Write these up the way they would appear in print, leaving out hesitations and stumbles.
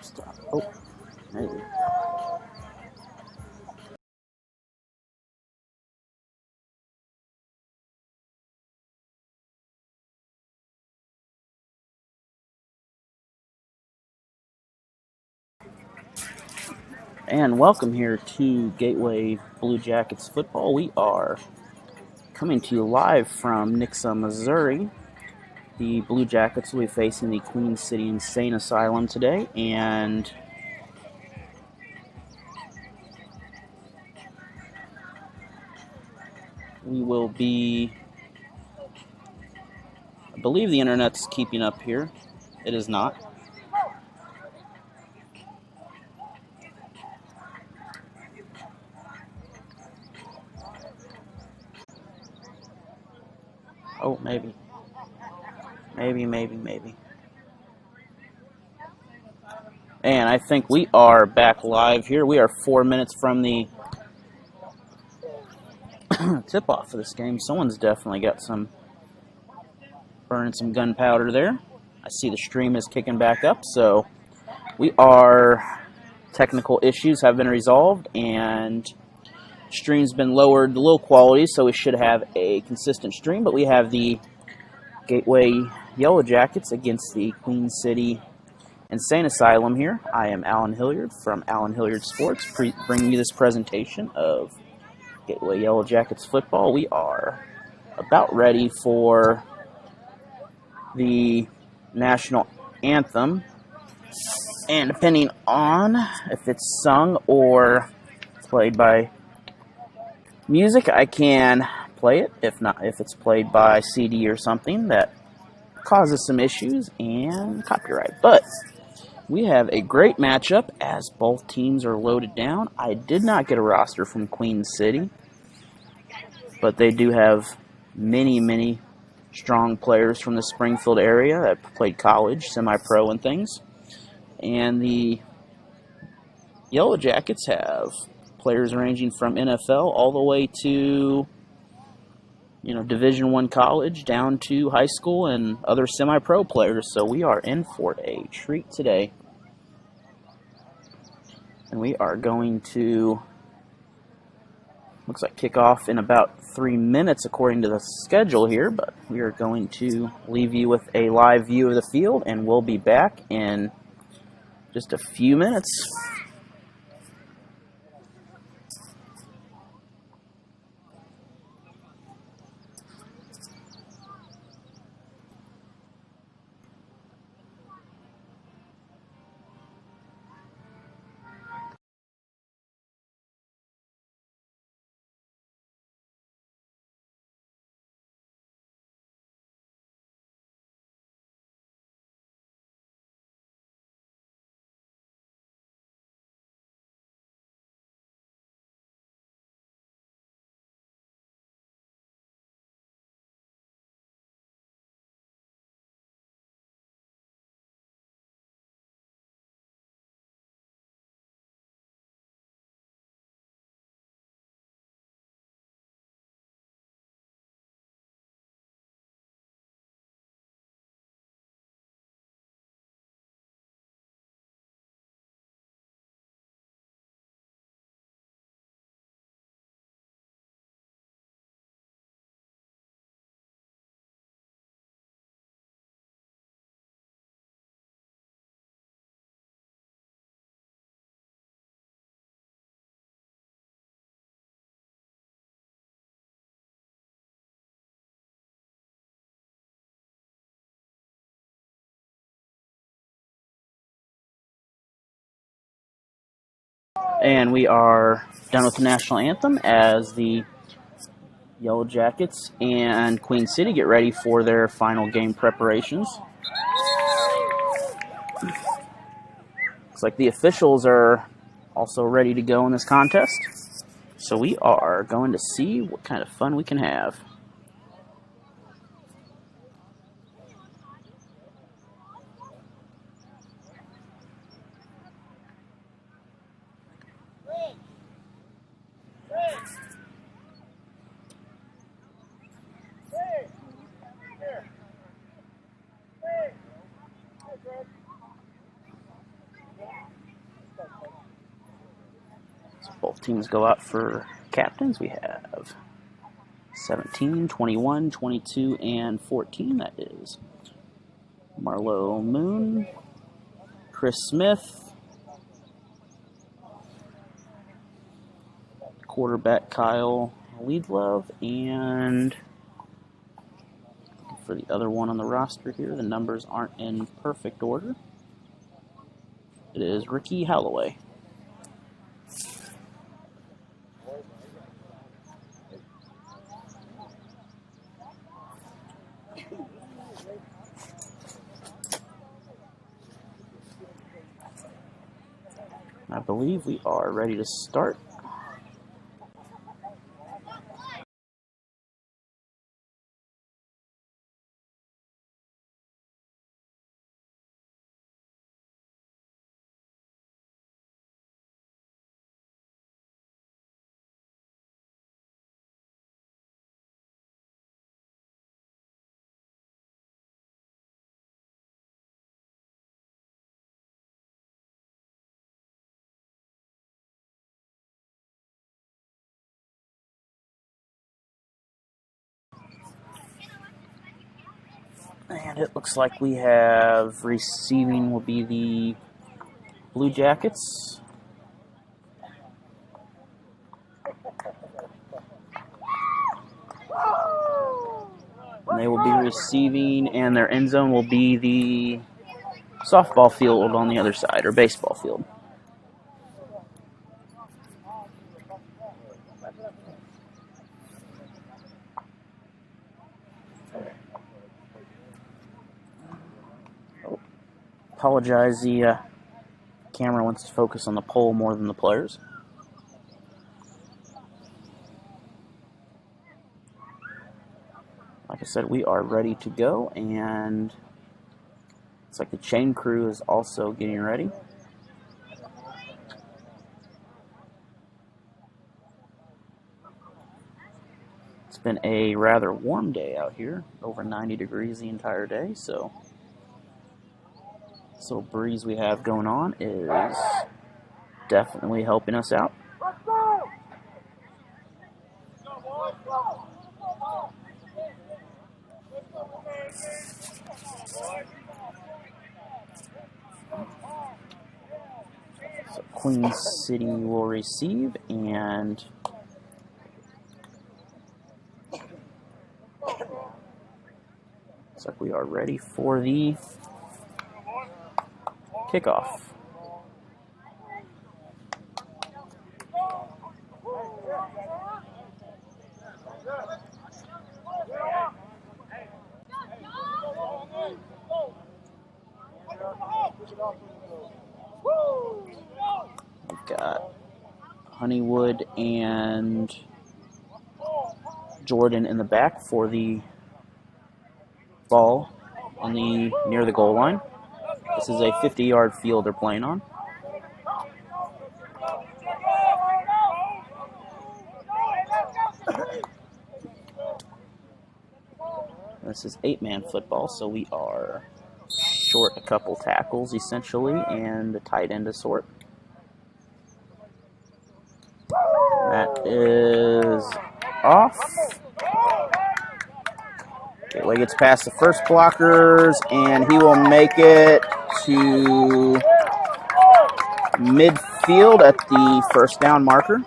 Stop. Oh, maybe. And welcome here to Gateway Blue Jackets football. We are coming to you live from Nixa, Missouri. The Blue Jackets will be facing the Queen City Insane Asylum today, and we will be, I believe the internet's keeping up here. It is not. Oh, maybe. Maybe. And I think we are back live here. We are 4 minutes from the tip-off of this game. Someone's definitely got burning some gunpowder there. I see the stream is kicking back up, so technical issues have been resolved, and stream's been lowered to low quality, so we should have a consistent stream. But we have the Gateway Yellow Jackets against the Queen City Insane Asylum here. I am Allen Hilliard from Allen Hilliard Sports, bringing you this presentation of Gateway Yellow Jackets football. We are about ready for the national anthem, and depending on if it's sung or played by music, I can play it. If it's played by CD or something, that causes some issues and copyright. But we have a great matchup as both teams are loaded down. I did not get a roster from Queen City, but they do have many strong players from the Springfield area that played college, semi-pro, and things. And the Yellow Jackets have players ranging from NFL all the way to Division I college down to high school and other semi-pro players. So we are in for a treat today. And we are going to, looks like, kick off in about 3 minutes according to the schedule here, but we are going to leave you with a live view of the field, and we'll be back in just a few minutes. And we are done with the national anthem as the Yellow Jackets and Queen City get ready for their final game preparations. Looks like the officials are also ready to go in this contest. So we are going to see what kind of fun we can have. Both teams go out for captains. We have 17, 21, 22, and 14. That is Marlo Moon, Chris Smith, quarterback Kyle Liedlove, and for the other one on the roster here, the numbers aren't in perfect order. It is Ricky Holloway. I believe we are ready to start. And it looks like we have receiving will be the Blue Jackets. And they will be receiving, and their end zone will be the softball field on the other side, or baseball field. Apologize, the camera wants to focus on the pole more than the players. Like I said, we are ready to go, and it's like the chain crew is also getting ready. It's been a rather warm day out here, over 90 degrees the entire day, so this little breeze we have going on is definitely helping us out. So Queen City will receive, and looks like we are ready for the kickoff. We've got Honeywood and Jordan in the back for the ball on the near the goal line. This is a 50-yard field they're playing on. This is 8-man football, so we are short a couple tackles essentially, and the tight end of sort. That is off. Gateway gets past the first blockers, and he will make it to midfield at the first down marker.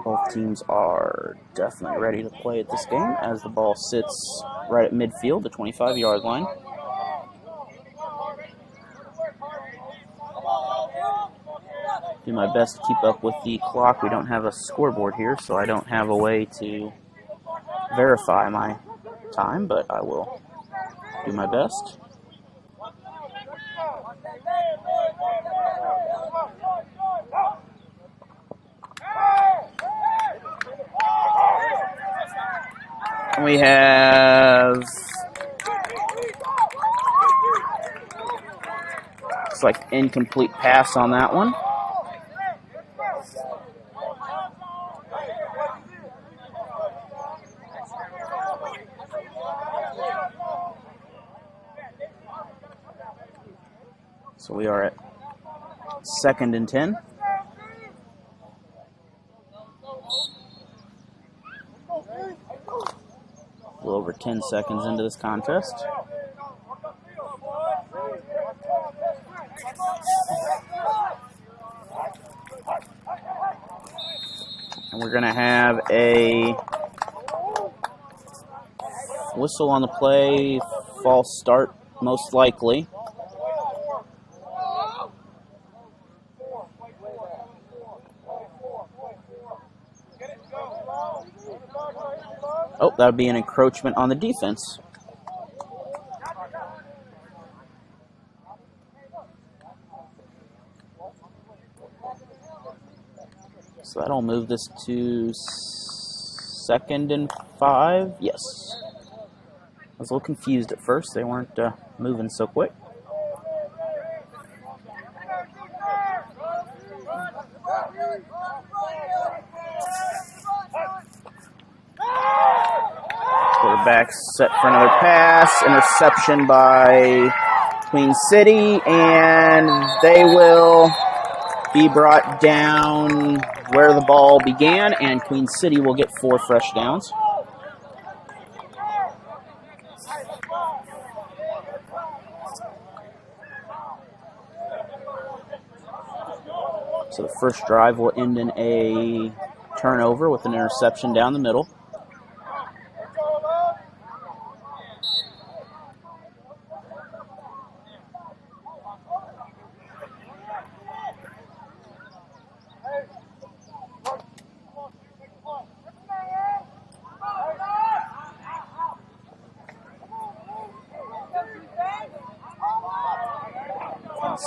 Both teams are definitely ready to play at this game as the ball sits right at midfield, the 25-yard line. Do my best to keep up with the clock. We don't have a scoreboard here, so I don't have a way to verify my time, but I will do my best. And we have, looks like incomplete pass on that one. So we are at 2nd and 10. A little over 10 seconds into this contest. And we're going to have a whistle on the play, false start most likely. Oh, that would be an encroachment on the defense. So that'll move this to 2nd and 5. Yes. I was a little confused at first. They weren't moving so quick. Quarterback set for another pass. Interception by Queen City, and they will be brought down where the ball began, and Queen City will get 4 fresh downs. So the first drive will end in a turnover with an interception down the middle.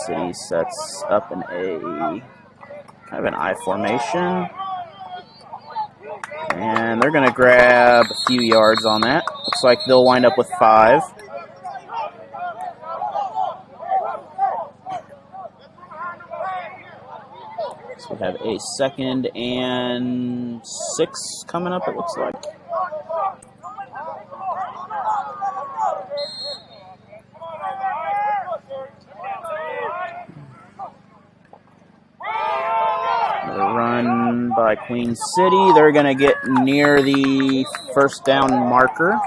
City sets up in a kind of an I formation, and they're going to grab a few yards on that. Looks like they'll wind up with 5. So we have a 2nd and 6 coming up, it looks like. Run by Queen City. They're going to get near the first down marker.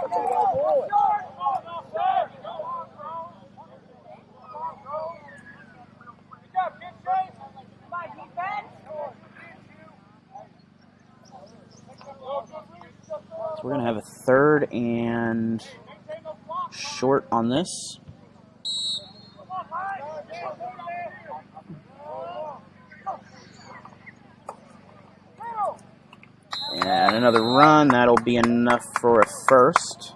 So we're going to have a 3rd and short on this. And another run, that'll be enough for a first.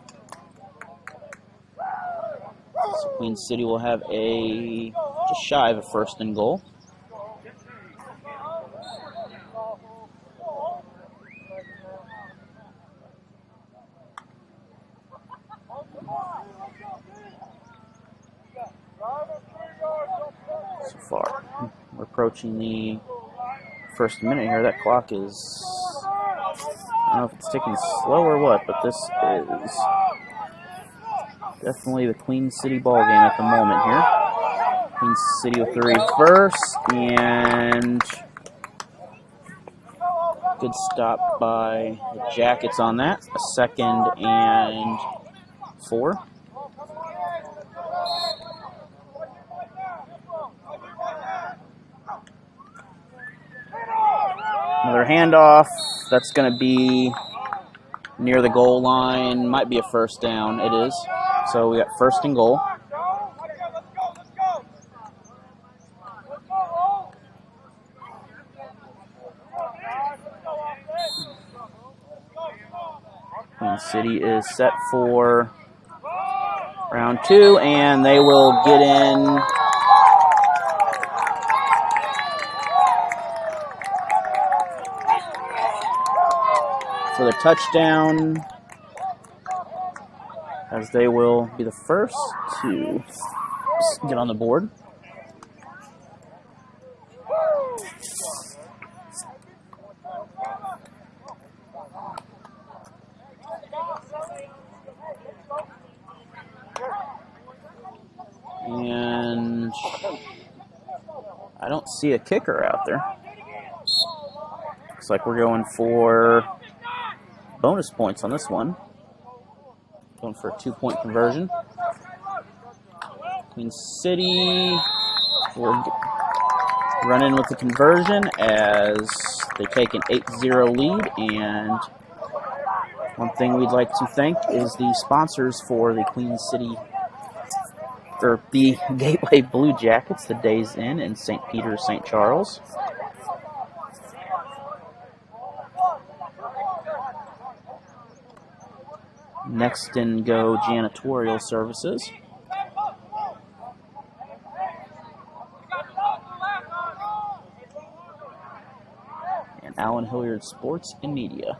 So Queen City will have a just shy of a 1st and goal. So far, we're approaching the 1st minute here. That clock is, I don't know if it's ticking slow or what, but this is definitely the Queen City ball game at the moment here. Queen City with the reverse, and good stop by the Jackets on that. A 2nd and 4. Another handoff. That's going to be near the goal line. Might be a 1st down. It is. So we got 1st and goal. Queen City is set for round 2, and they will get in for the touchdown, as they will be the first to get on the board. And don't see a kicker out there. Looks like we're going for bonus points on this one. Going for a 2-point conversion. Queen City will run in with the conversion as they take an 8-0 lead. And one thing we'd like to thank is the sponsors for the Queen City, or the Gateway Blue Jackets, the Days Inn in St. Peter's, St. Charles. Next in go janitorial services. And Allen Hilliard Sports and Media.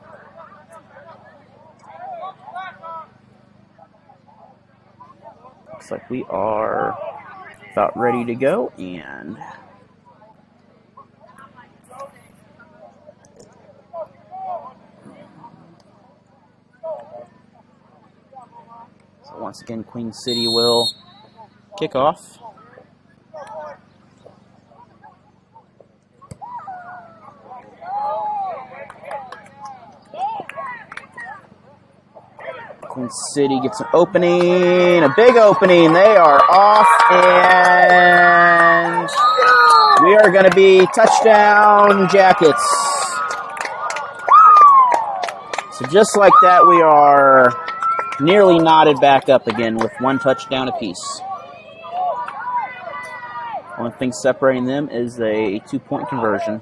Looks like we are about ready to go, and so once again Queen City will kick off. Queen City gets an opening, a big opening. They are off, and we are going to be touchdown Jackets. So just like that, we are nearly knotted back up again with one touchdown apiece. Only thing separating them is a 2-point conversion.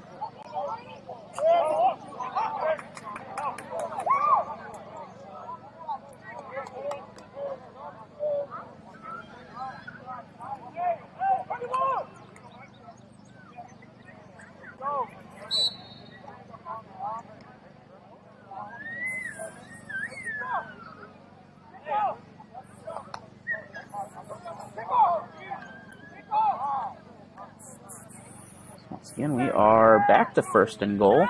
Once again, we are back to first and goal.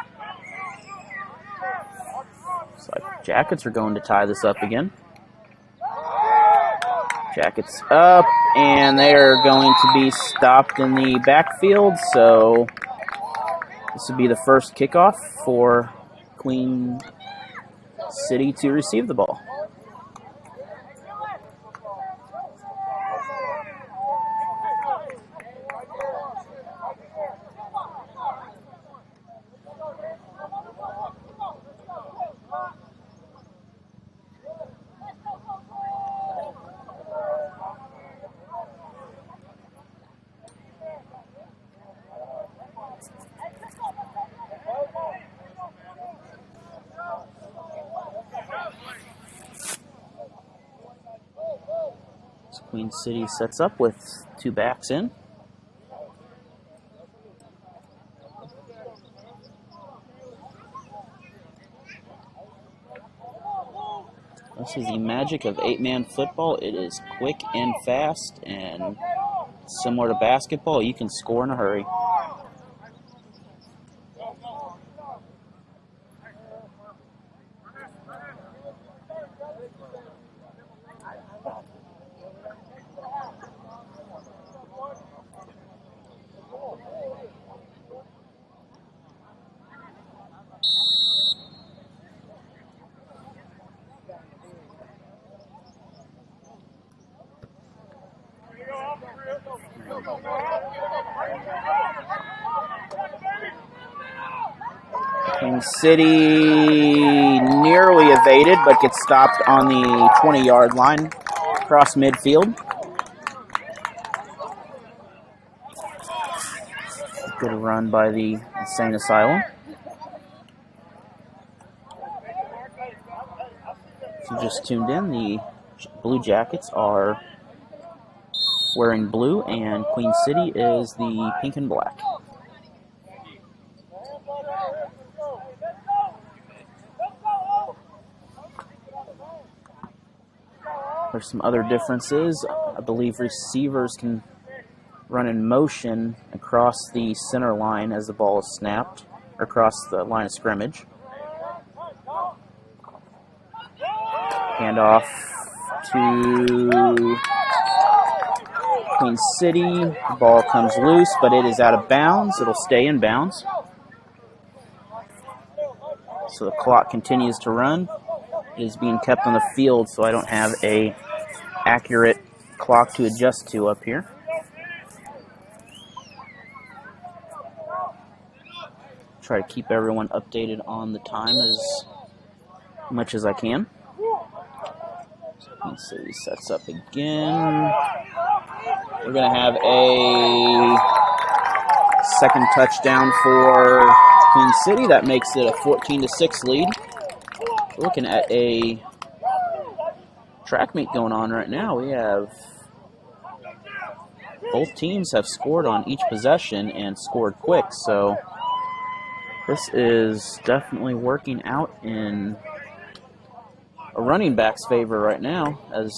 Looks like Jackets are going to tie this up again. Jackets up, and they are going to be stopped in the backfield, so this would be the first kickoff for Queen City to receive the ball. Queen City sets up with 2 backs in. This is the magic of 8-man football. It is quick and fast, and similar to basketball, you can score in a hurry. Queen City nearly evaded, but gets stopped on the 20-yard line across midfield. Good run by the Insane Asylum. If you just tuned in, the Blue Jackets are wearing blue, and Queen City is the pink and black. There's some other differences. I believe receivers can run in motion across the center line as the ball is snapped, or across the line of scrimmage. Hand off to Queen City. The ball comes loose, but it is out of bounds. It'll stay in bounds. So the clock continues to run. It is being kept on the field, so I don't have a accurate clock to adjust to up here. Try to keep everyone updated on the time as much as I can. Let's see, sets up again. We're going to have a second touchdown for Queen City. That makes it a 14-6 lead. We're looking at a track meet going on right now. We have both teams have scored on each possession and scored quick, so this is definitely working out in a running back's favor right now, as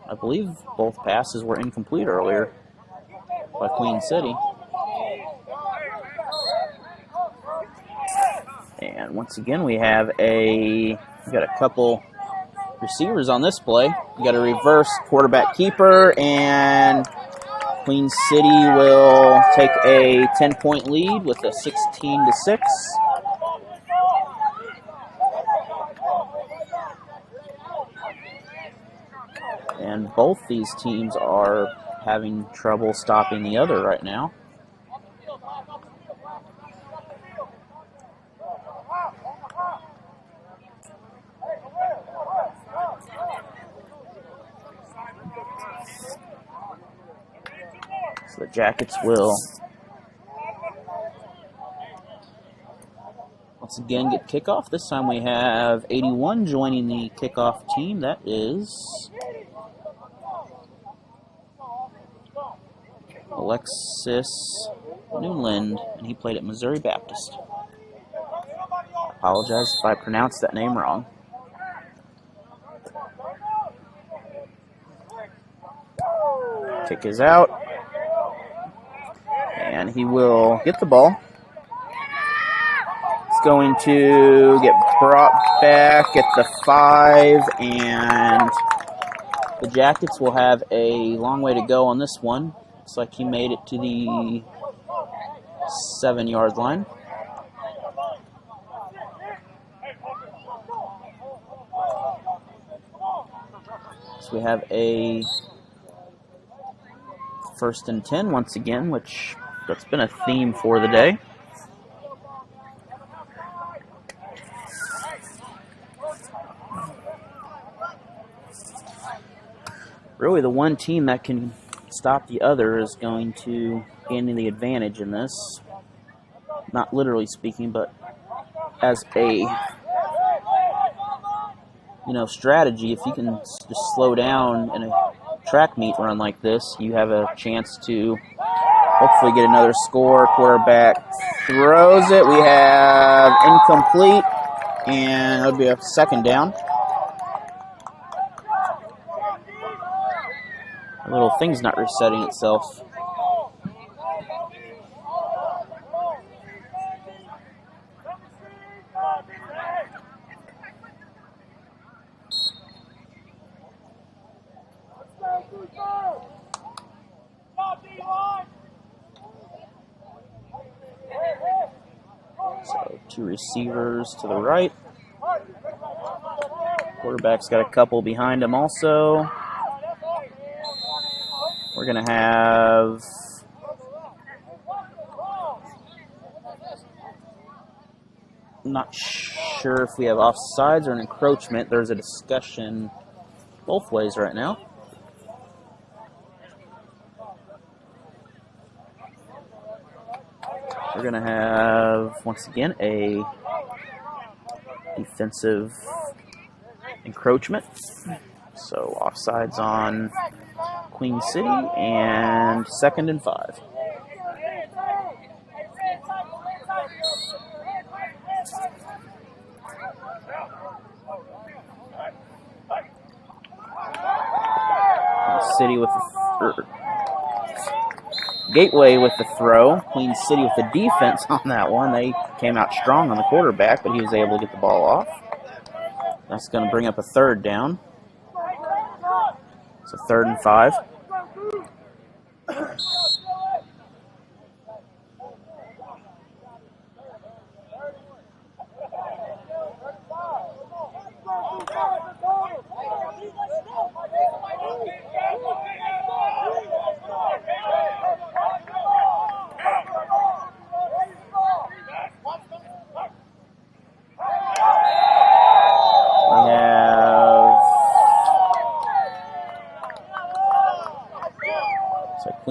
I believe both passes were incomplete earlier by Queen City. And once again, we got a couple receivers on this play. We got a reverse quarterback keeper, and Queen City will take a 10-point lead with a 16-6. And both these teams are having trouble stopping the other right now. So the Jackets will once again get kickoff. This time we have 81 joining the kickoff team. That is Alexis Newland, and he played at Missouri Baptist. I apologize if I pronounced that name wrong. Kick is out, and he will get the ball. It's going to get brought back at the 5, and the Jackets will have a long way to go on this one. Looks like he made it to the 7-yard line. So we have a 1st and 10 once again, which that's been a theme for the day. Really, the one team that can stop the other is going to gain the advantage in this. Not literally speaking, but as a strategy. If you can just slow down in a track meet run like this, you have a chance to hopefully get another score. Quarterback throws it. We have incomplete, and it'll be a 2nd down. The little thing's not resetting itself. So 2 receivers to the right. Quarterback's got a couple behind him also. We're going to have I'm not sure if we have offsides or an encroachment. There's a discussion both ways right now. We're going to have, once again, a defensive encroachment. So offsides on Queen City, and 2nd and 5. City with the Gateway with the throw. Queen City with the defense on that one. They came out strong on the quarterback, but he was able to get the ball off. That's going to bring up a 3rd down. So 3rd and 5.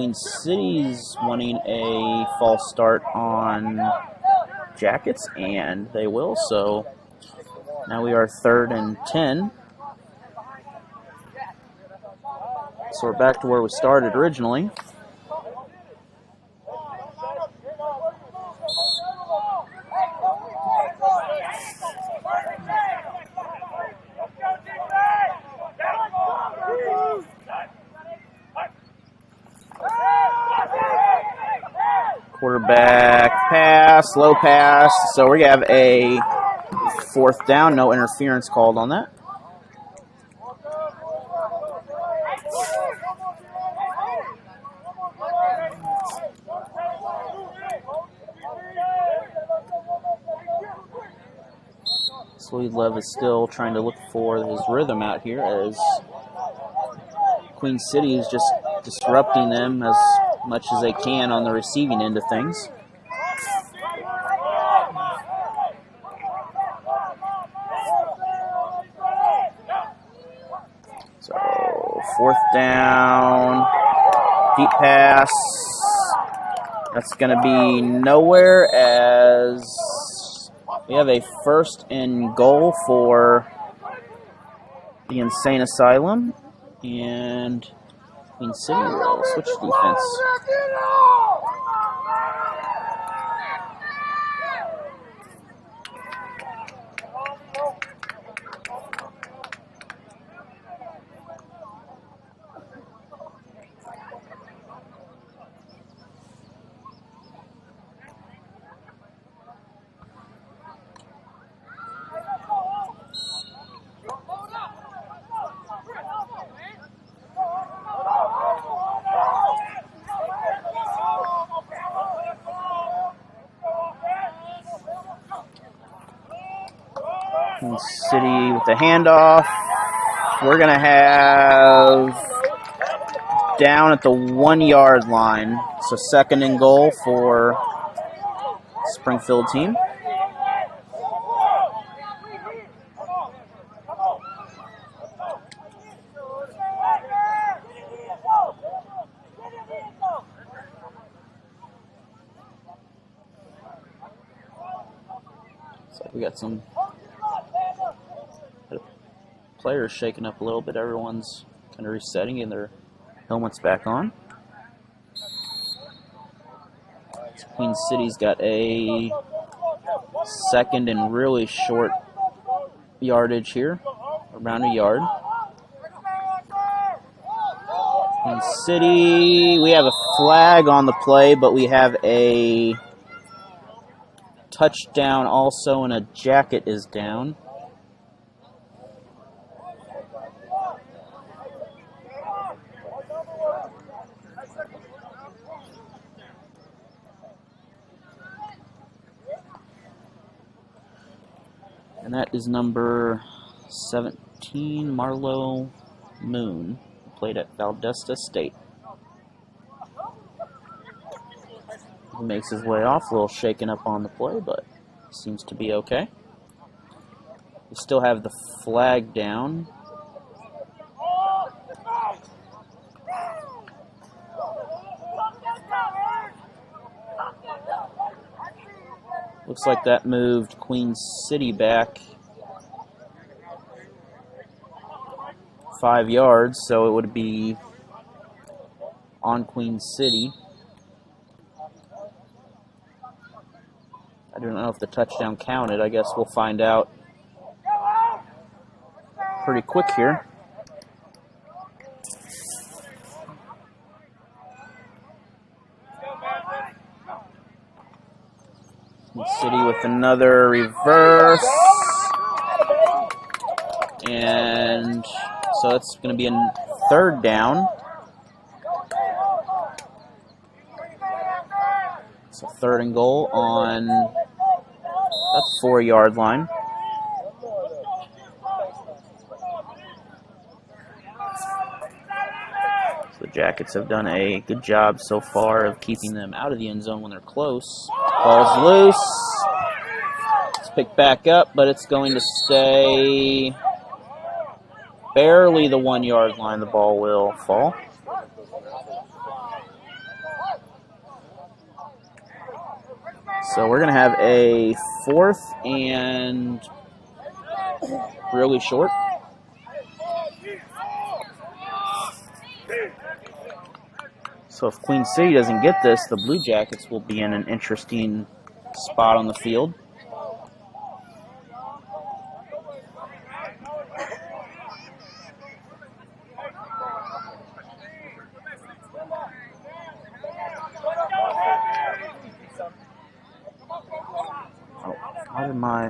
Queen City's wanting a false start on Jackets, and they will. So now we are 3rd and 10. So we're back to where we started originally. Quarterback pass, low pass. So we have a 4th down. No interference called on that. Sweet Love is still trying to look for his rhythm out here as Queen City is just disrupting them as much as they can on the receiving end of things. So 4th down, deep pass. That's going to be nowhere as we have a 1st and goal for the Insane Asylum, and Queen City will switch defense. Queen City with the handoff. We're going to have down at the 1-yard line. So 2nd and goal for Springfield team. So we got some players shaking up a little bit. Everyone's kind of resetting, getting their helmets back on. So Queen City's got a 2nd and really short yardage here, around a yard. Queen City, we have a flag on the play, but we have a touchdown also, and a jacket is down. And that is number 17, Marlo Moon, played at Valdosta State. He makes his way off, a little shaken up on the play, but seems to be okay. We still have the flag down. Looks like that moved Queen City back 5 yards, so it would be on Queen City. I don't know if the touchdown counted. I guess we'll find out pretty quick here. City with another reverse. And so it's going to be a 3rd down. So 3rd and goal on that 4-yard line. So the Jackets have done a good job so far of keeping them out of the end zone when they're close. Ball's loose. It's picked back up, but it's going to stay barely the 1-yard line. The ball will fall. So we're going to have a 4th and really short. So if Queen City doesn't get this, the Blue Jackets will be in an interesting spot on the field.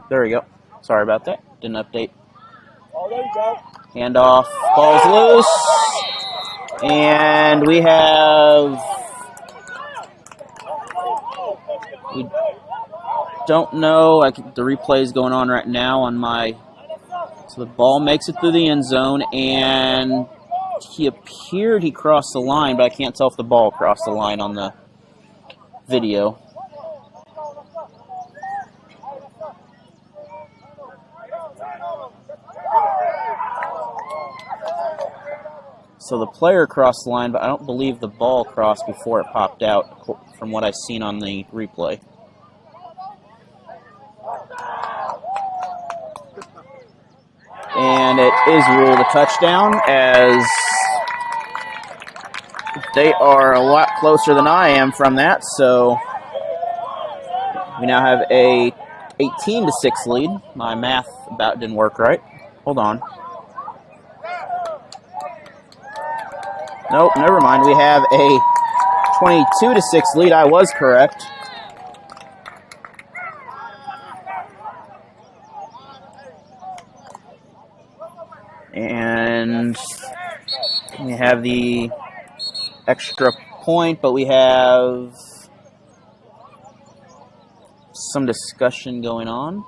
There we go. Sorry about that. Didn't update. Oh, there you go. Handoff. Ball's loose. And we don't know. The replay is going on right now on my. So the ball makes it through the end zone, and he crossed the line, but I can't tell if the ball crossed the line on the video. So the player crossed the line, but I don't believe the ball crossed before it popped out, from what I've seen on the replay. And it is ruled a touchdown, as they are a lot closer than I am from that. So we now have a 18-6 lead. My math about didn't work right. Hold on. Nope, never mind. We have a 22-6 lead. I was correct. And we have the extra point, but we have some discussion going on.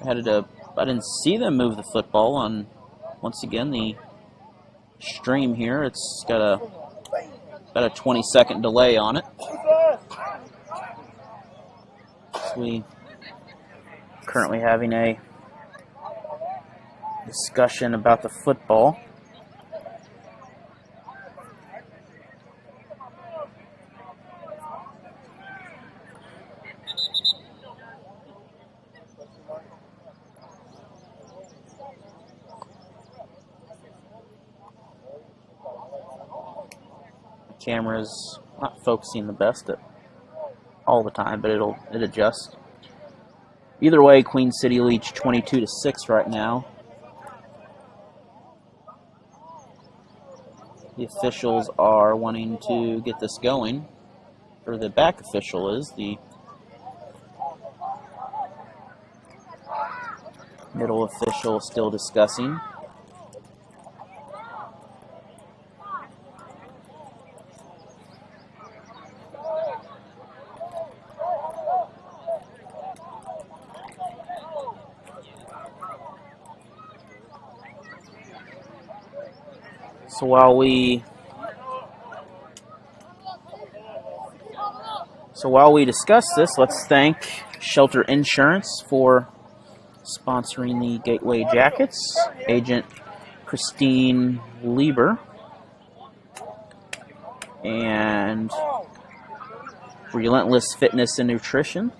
I didn't see them move the football on, once again, the stream here. It's got about a 20-second delay on it. So we currently having a discussion about the football. Camera's not focusing the best all the time, but it adjusts. Either way, Queen City leads 22-6 right now. The officials are wanting to get this going, or the back official is. The middle official still discussing. So while we discuss this, let's thank Shelter Insurance for sponsoring the Gateway Jackets. Agent Christine Lieber and Relentless Fitness and Nutrition,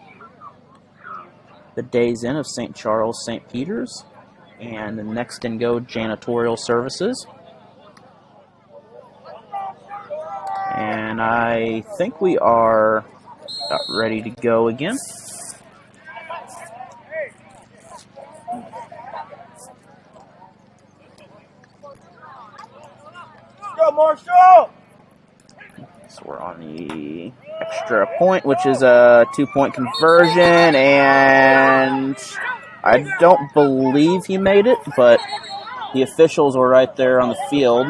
the Days Inn of St. Charles, St. Peter's, and the Next and Go Janitorial Services. And I think we are about ready to go again. Go, Marshall! So we're on the extra point, which is a 2-point conversion, and I don't believe he made it, but the officials were right there on the field.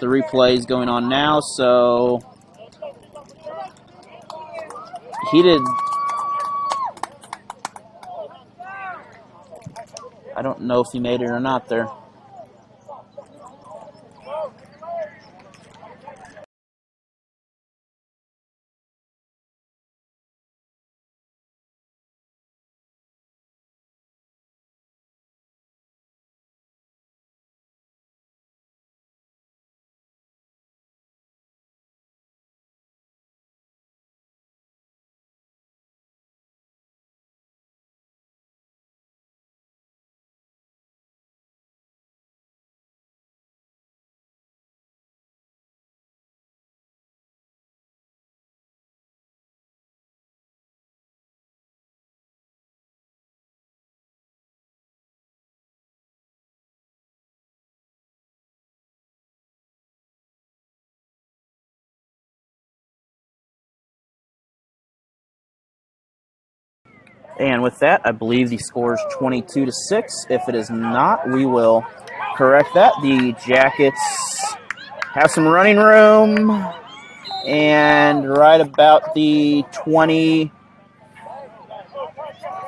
The replay is going on now, so he did. I don't know if he made it or not there. And with that, I believe the score is 22-6. If it is not, we will correct that. The Jackets have some running room, and right about the 20,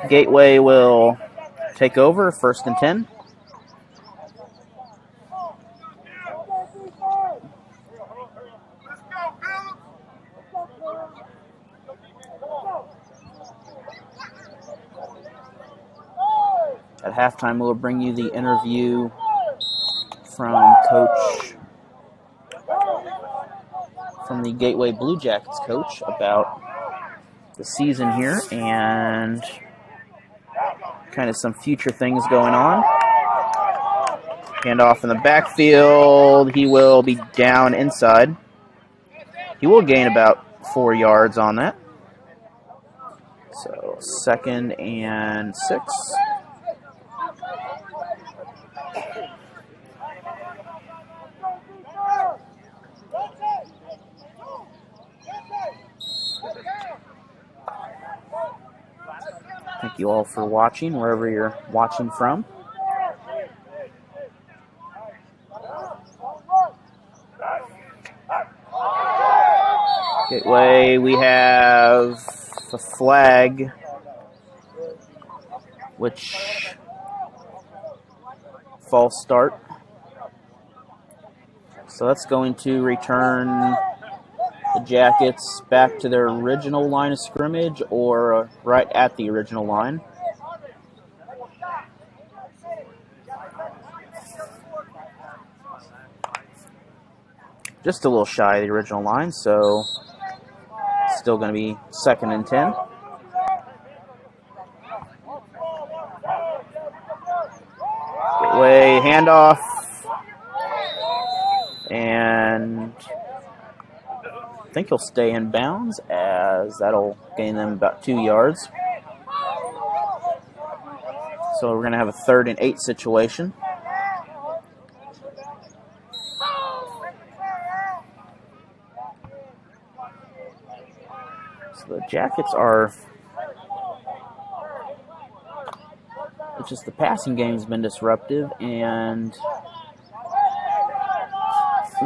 Gateway will take over, 1st and 10. At halftime, we'll bring you the interview from the Gateway Blue Jackets coach about the season here and kind of some future things going on. Handoff in the backfield. He will be down inside. He will gain about 4 yards on that. So 2nd and 6. Thank you all for watching, wherever you're watching from. Gateway, we have a flag, which false start. So that's going to return the Jackets back to their original line of scrimmage or right at the original line. Just a little shy of the original line, so still going to be 2nd and 10. Gateway handoff, and I think he'll stay in bounds as that'll gain them about 2 yards. So we're going to have a 3rd and 8 situation. So the Jackets are, it's just the passing game's been disruptive, and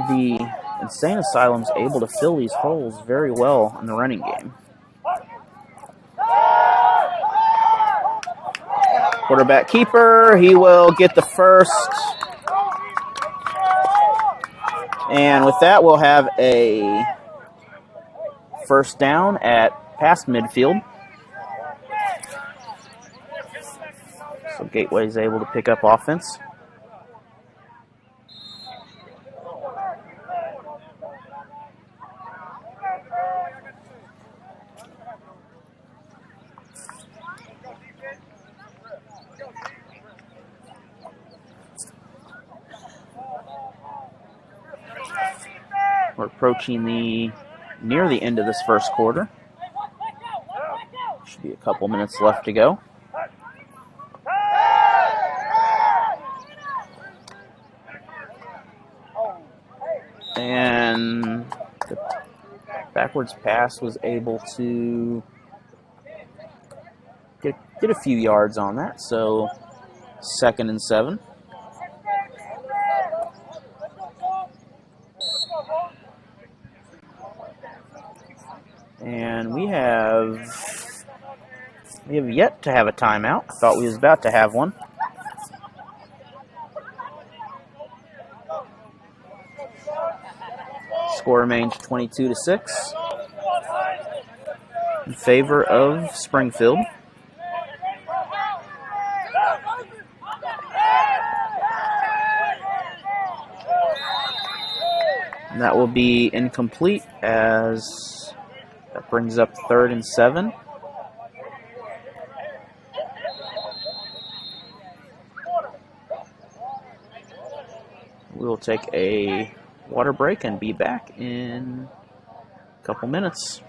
the Insane Asylum's able to fill these holes very well in the running game. Quarterback keeper, he will get the 1st. And with that, we'll have a 1st down at past midfield. So Gateway is able to pick up offense. We're approaching near the end of this 1st quarter. Should be a couple minutes left to go. And the backwards pass was able to get a few yards on that. So 2nd and 7. And we have yet to have a timeout. I thought we was about to have one. Score remains 22-6 in favor of Springfield. And that will be incomplete as that brings up 3rd and 7. We will take a water break and be back in a couple minutes.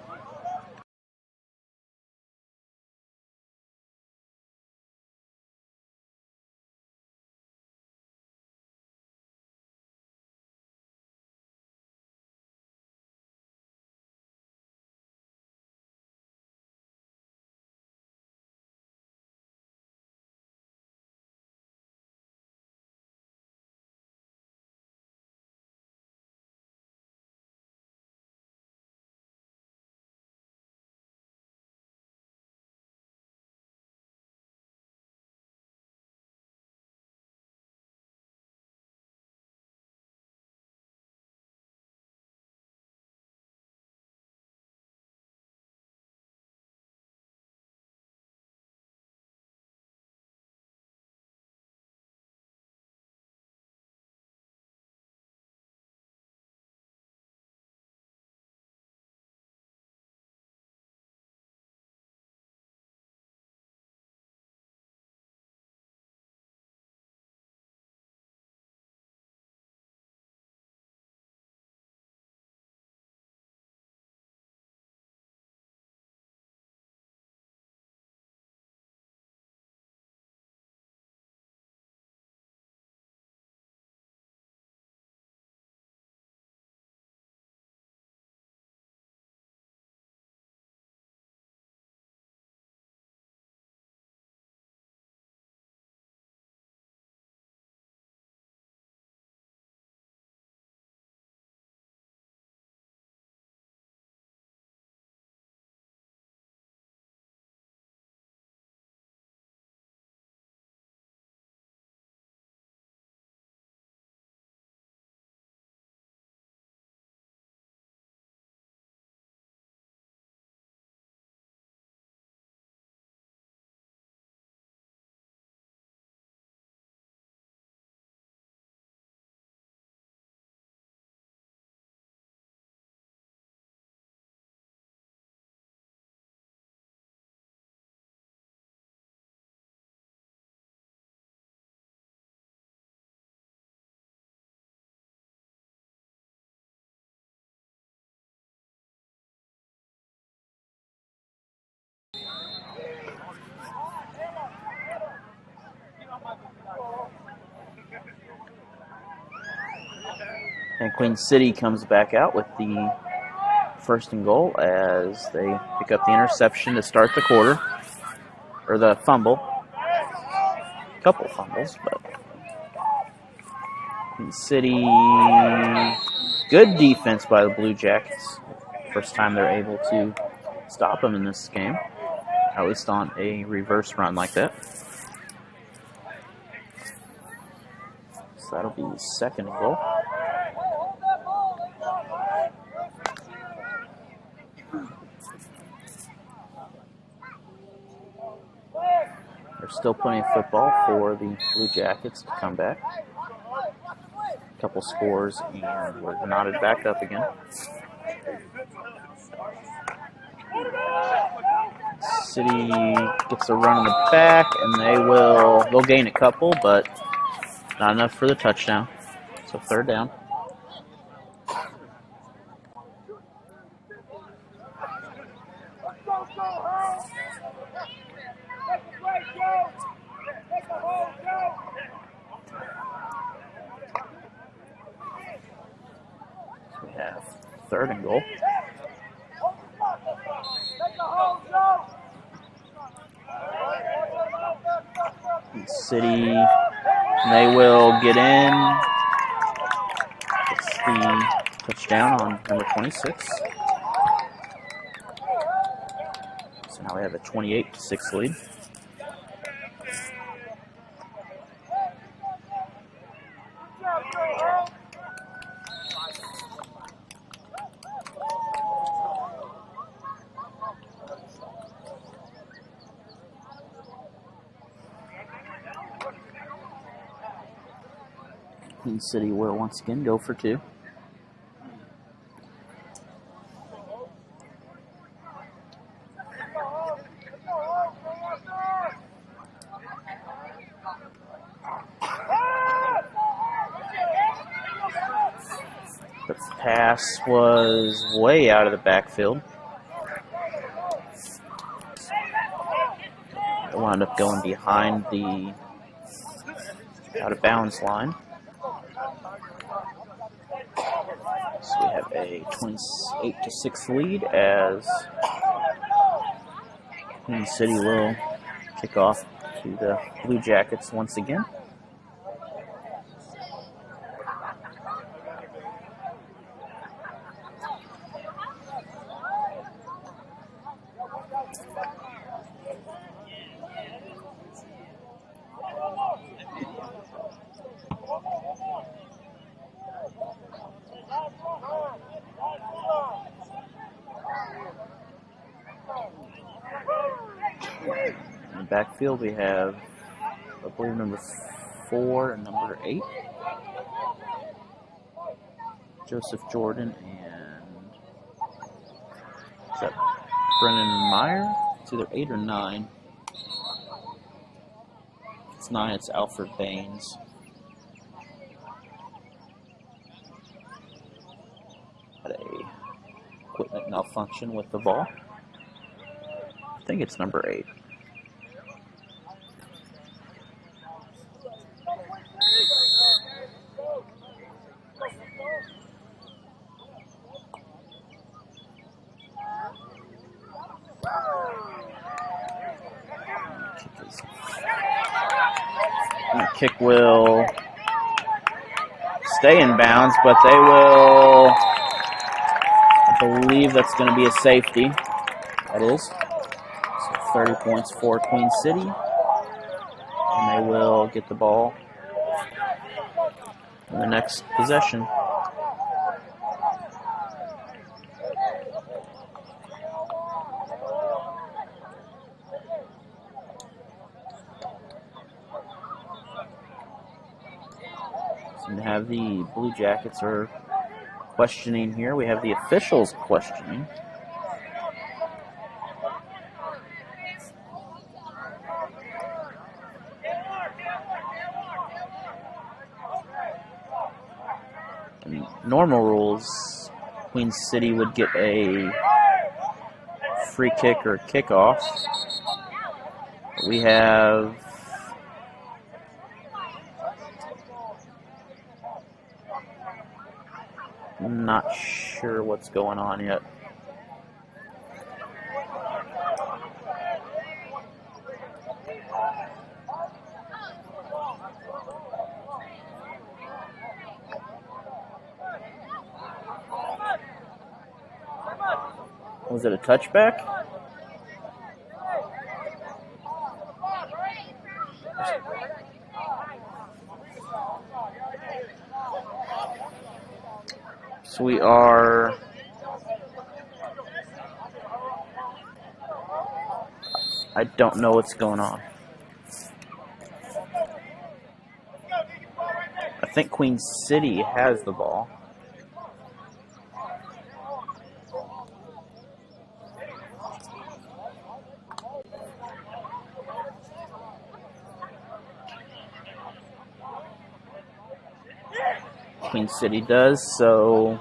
And Queen City comes back out with the first and goal as they pick up the interception to start the quarter, or the fumble. Couple fumbles, but Queen City, good defense by the Blue Jackets. First time they're able to stop them in this game, at least on a reverse run like that. So that'll be second and goal. There's still plenty of football for the Blue Jackets to come back. A couple scores and we're knotted back up again. City gets a run in the back and they'll gain a couple, but not enough for the touchdown. So third down. We have third and goal. City, they will get in. It's the touchdown on number 26. So now we have a 28-6 lead. Queen City will once again go for two. The pass was way out of the backfield. It wound up going behind the out-of-bounds line. So we have a 28-6 lead as Queen City will kick off to the Blue Jackets once again. In the backfield, we have, I believe, number 4 and number 8. Joseph Jordan and is that Brennan Meyer? It's either 8 or 9. It's 9, it's Alfred Baines. Had a equipment malfunction with the ball. I think it's number 8. And the kick will stay in bounds, but they will, I believe that's going to be a safety. That is. So 30 points for Queen City. And they will get the ball in the next possession. Seem to have the Blue Jackets are questioning here. We have the officials questioning. In normal rules, Queen City would get a free kick or kickoff. We have I'm not sure what's going on yet. Was it a touchback? So we are I don't know what's going on. I think Queen City has the ball. Queen City does, so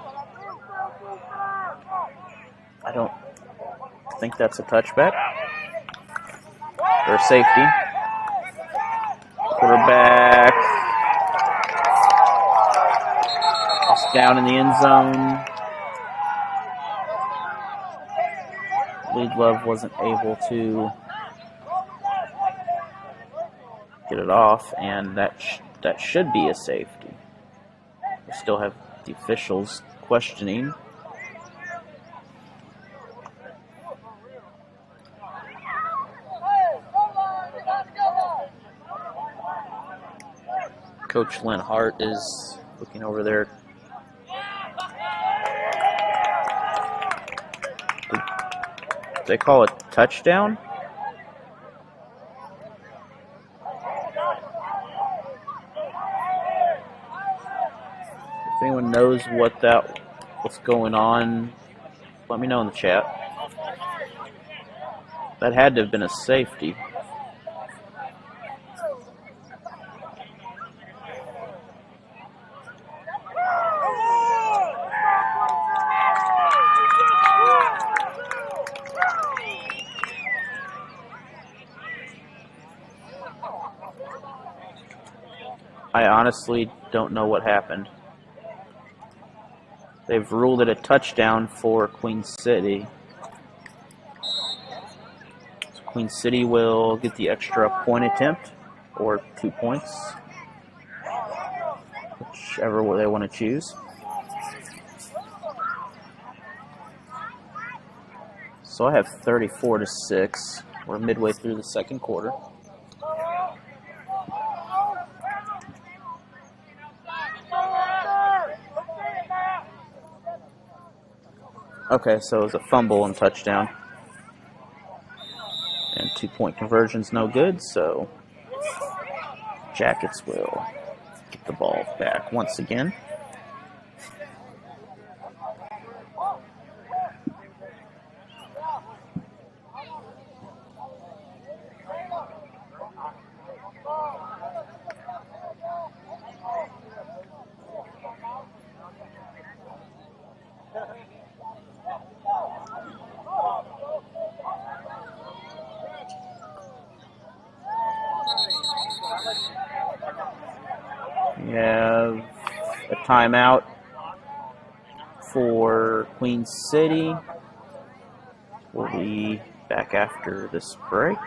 I don't think that's a touchback or a safety. Quarterback is down in the end zone. Lead Love wasn't able to get it off, and that should be a safety. We still have the officials questioning. Coach Lynn Hart is looking over there. Did they call it touchdown? If anyone knows what's going on, let me know in the chat. That had to have been a safety. I honestly don't know what happened. They've ruled it a touchdown for Queen City. So Queen City will get the extra point attempt, or 2 points, whichever they want to choose. So I have 34-6. We're midway through the second quarter. Okay, so it was a fumble and touchdown. And 2-point conversion's no good, so Jackets will get the ball back once again. We have a timeout for Queen City. We'll be back after this break.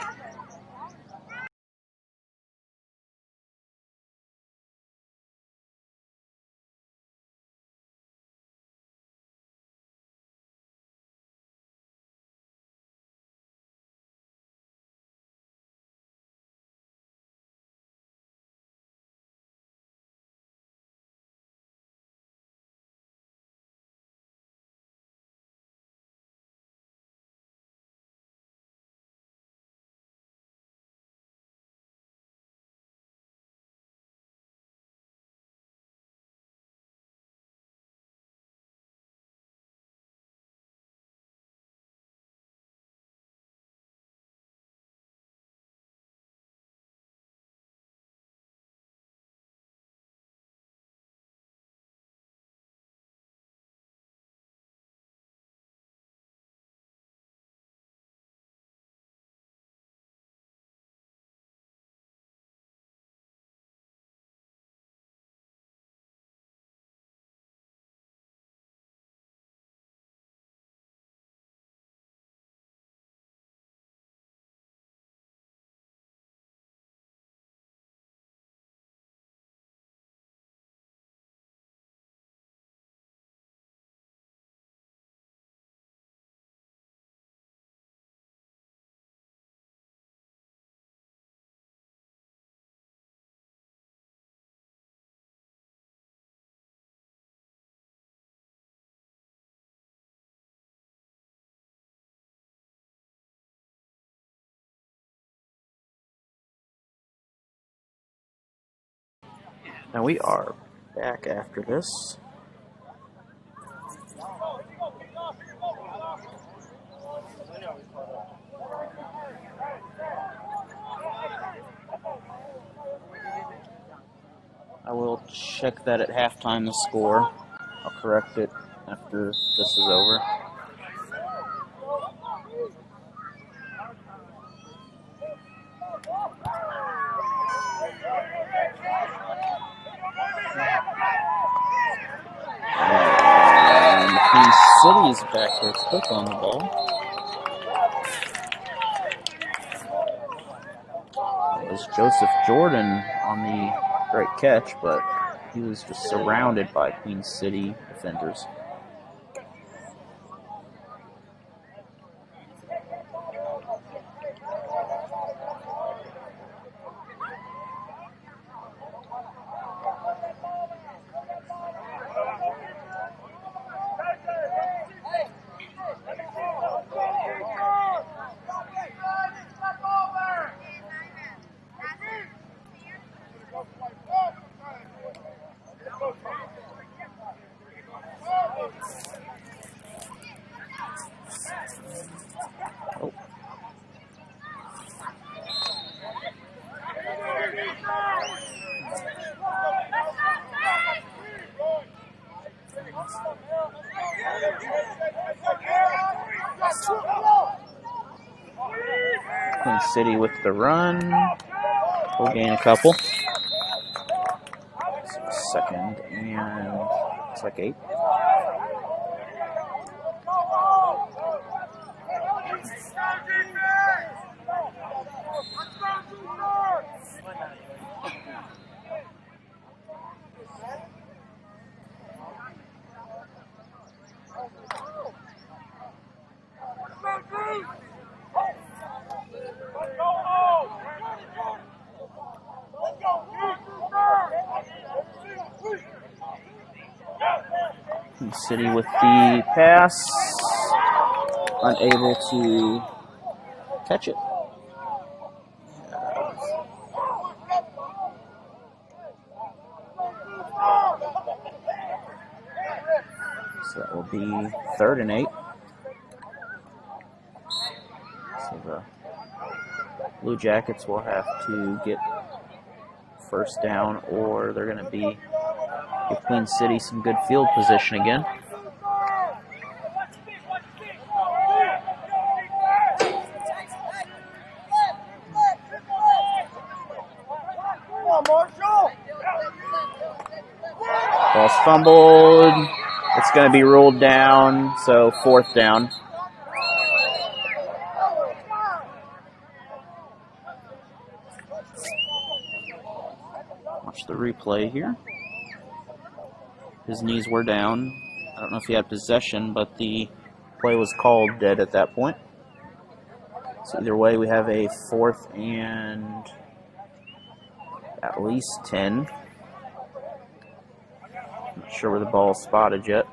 And we are back after this. I will check that at halftime, the score. I'll correct it after this is over. And Queen City is back there quick on the ball. It was Joseph Jordan on the great catch, but he was just surrounded by Queen City defenders. Queen City with the run. We'll gain a couple. Second and it's like 8. Queen City with the pass, unable to catch it. So that will be 3rd and 8. So the Blue Jackets will have to get first down, or they're going to be give Queen City some good field position again. Ball's fumbled. It's going to be ruled down, so 4th down. Watch the replay here. His knees were down. I don't know if he had possession, but the play was called dead at that point. So either way, we have a 4th and at least 10. Not sure where the ball is spotted yet.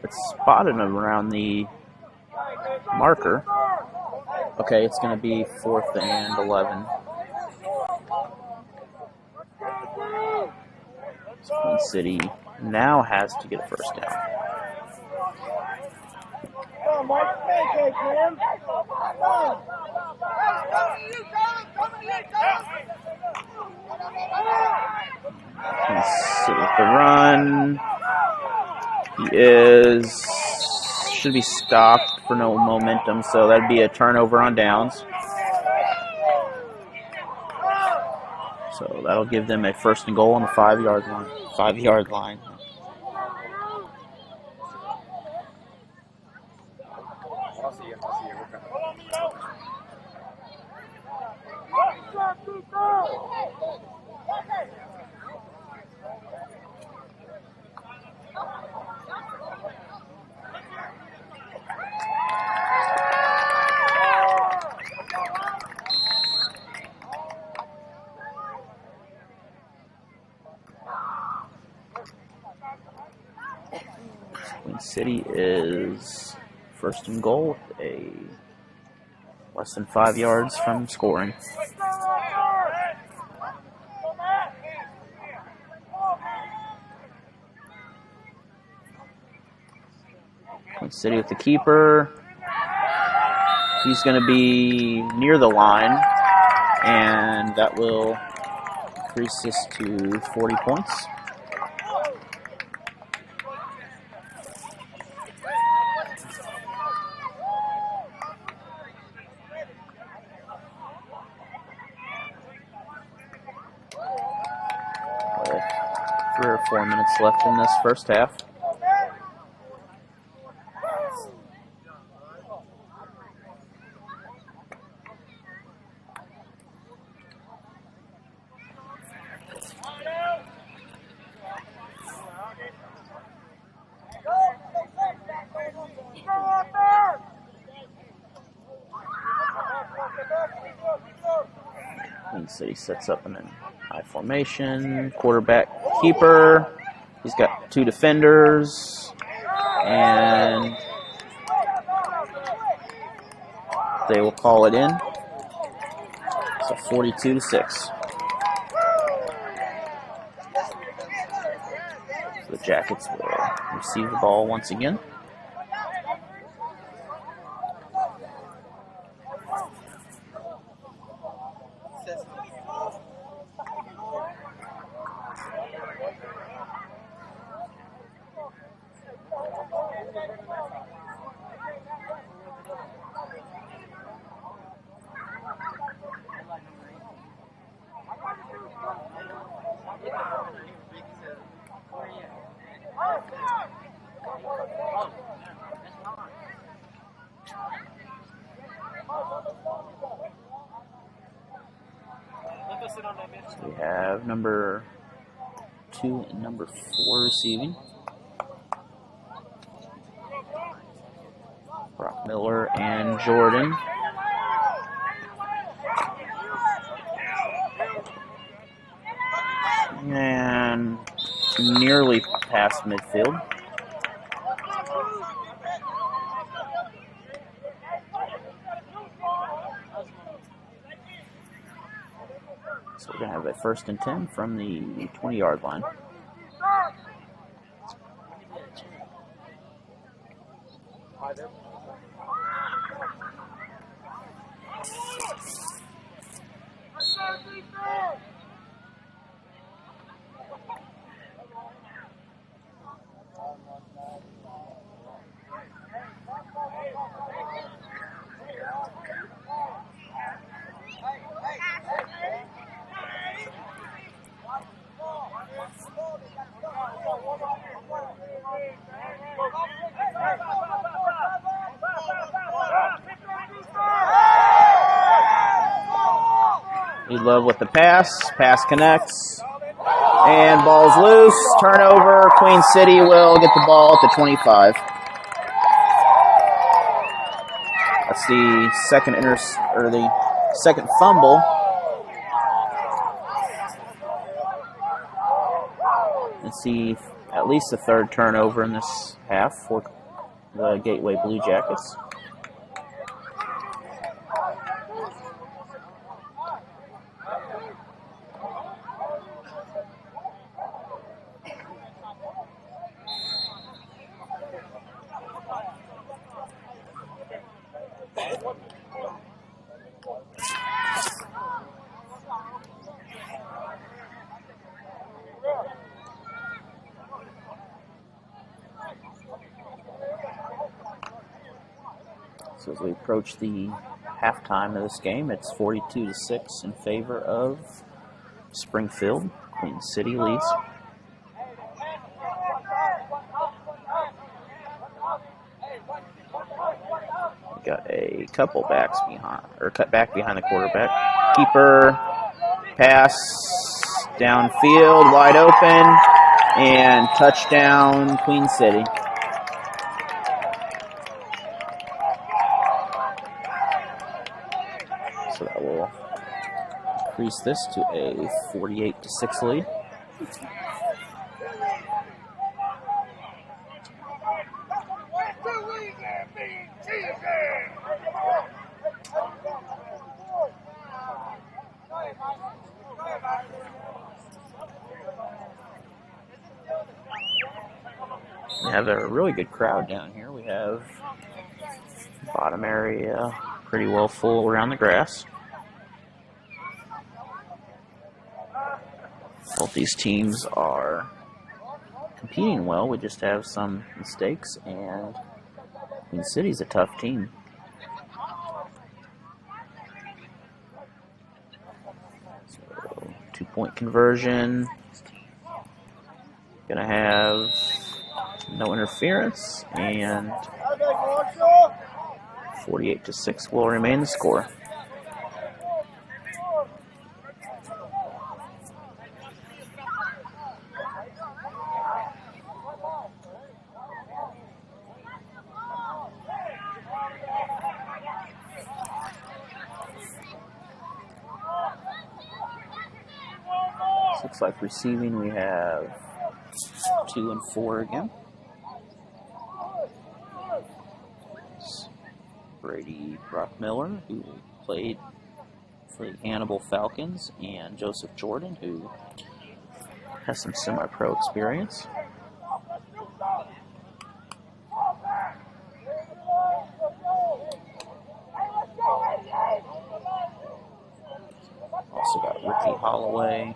It's spotted around the marker. Okay, it's going to be 4th and 11. Queen City now has to get a first down. Queen City with the run. He should be stopped for no momentum, so that'd be a turnover on downs. So that'll give them a 1st and goal on the 5-yard line. 5-yard line. City is first and goal, a less than 5 yards from scoring. Queen City with the keeper. He's going to be near the line, and that will increase this to 40 points. With 3 or 4 minutes left in this first half. Queen City sets up in an I formation. Quarterback, keeper. He's got 2 defenders, and they will call it in. So 42-6. So the Jackets will receive the ball once again. So we have number 2 and number 4 receiving. Brock Miller and Jordan. And nearly past midfield. So we're going to have a 1st and 10 from the 20-yard line. Love with the pass. Pass connects. And ball's loose. Turnover. Queen City will get the ball at the 25. That's the second fumble. Let's see at least the 3rd turnover in this half for the Gateway Blue Jackets. So as we approach the halftime of this game, it's 42-6 in favor of Springfield. Queen City leads. We got a couple backs behind, or cut back behind the quarterback. Keeper, pass, downfield, wide open, and touchdown, Queen City. So that will increase this to a 48-6 lead. have a really good crowd down here. We have bottom area pretty well full around the grass. Both these teams are competing well. We just have some mistakes, and Queen City's a tough team. So, 2-point conversion. Gonna have no interference, and 48-6 will remain the score. Looks like receiving we have 2 and 4 again. Brady Brockmiller, who played for the Hannibal Falcons, and Joseph Jordan, who has some semi-pro experience. Also got Ricky Holloway,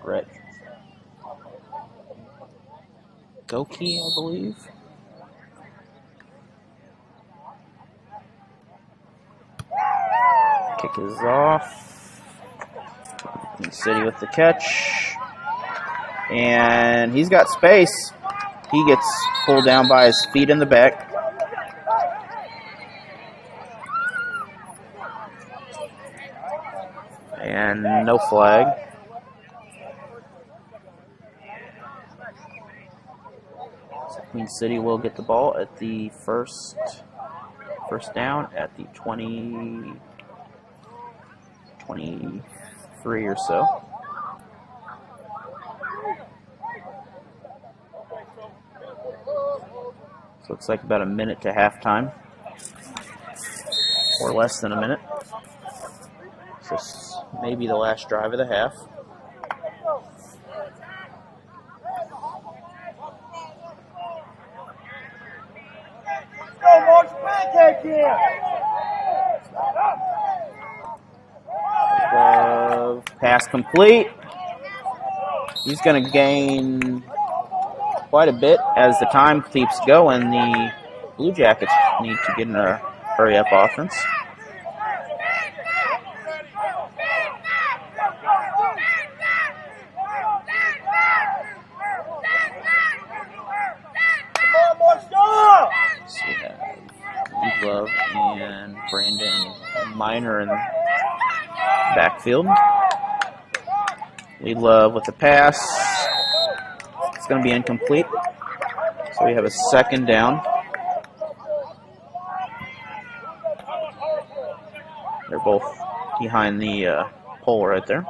Brett Goki, I believe. Kick is off. Queen City with the catch. And he's got space. He gets pulled down by his feet in the back. And no flag. So Queen City will get the ball at the first down at the 23 or so. So looks like about a minute to halftime, or less than a minute. So maybe the last drive of the half. Go, March, pancake here. Pass complete. He's going to gain quite a bit as the time keeps going. The Blue Jackets need to get in a hurry-up offense. So we have Love and Brandon Miner in the backfield. Lead Love with the pass. It's going to be incomplete. So we have a second down. They're both behind the pole right there.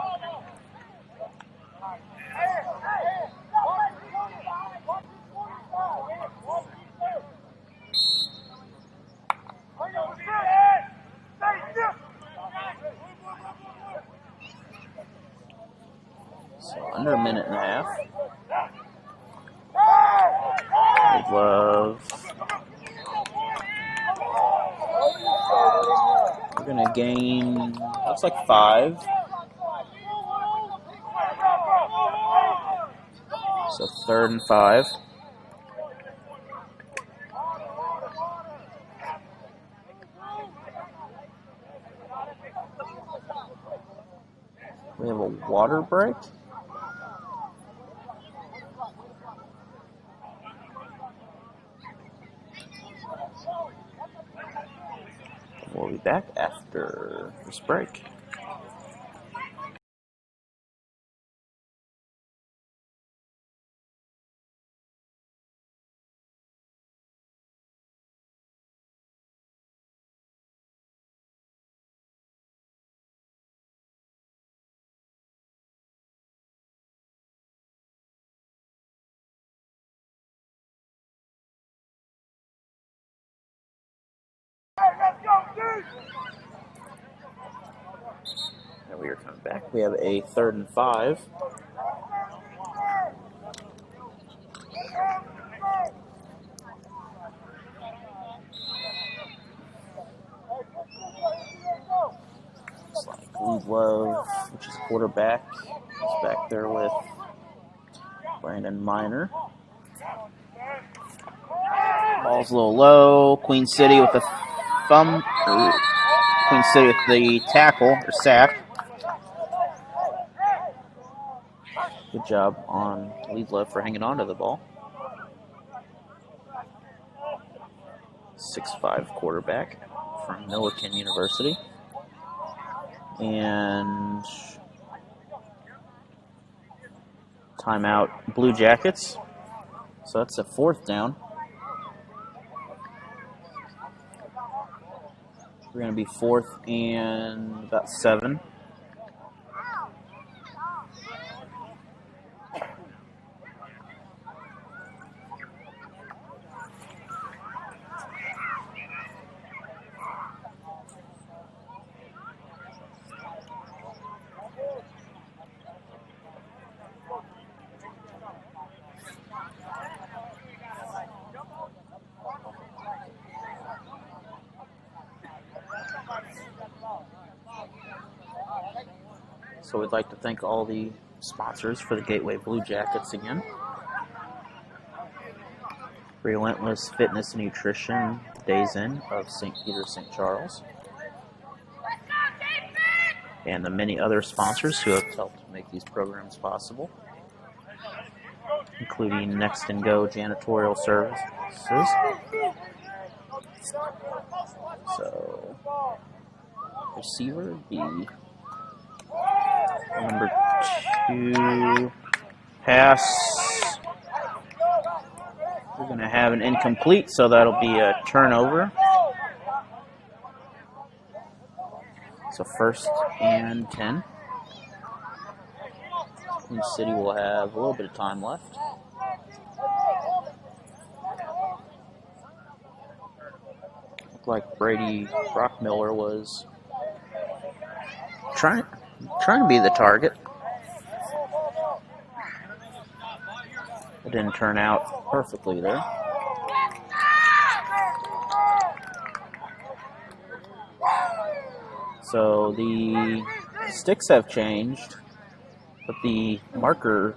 So under a minute and a half. Love. We're going to gain, looks like 5. So 3rd and 5. We have a water break. We'll be back after this break. And we are coming back. We have a 3rd and 5. Love, which is a quarterback, is back there with Brandon Miner. Ball's a little low. Queen City with the Queen City with the tackle or sack. Good job on Love for hanging on to the ball. 6'5" quarterback from Millikan University. And timeout, Blue Jackets. So that's a 4th down. We're going to be 4th and about 7. So we'd like to thank all the sponsors for the Gateway Blue Jackets again. Relentless Fitness and Nutrition, Days Inn of St. Peter, St. Charles. And the many other sponsors who have helped make these programs possible, including Next and Go Janitorial Services. So, receiver be number 2, pass. We're going to have an incomplete, so that'll be a turnover. So 1st and 10. Queen City will have a little bit of time left. Looked like Brady Brockmiller was trying to be the target. It didn't turn out perfectly there. So the sticks have changed, but the marker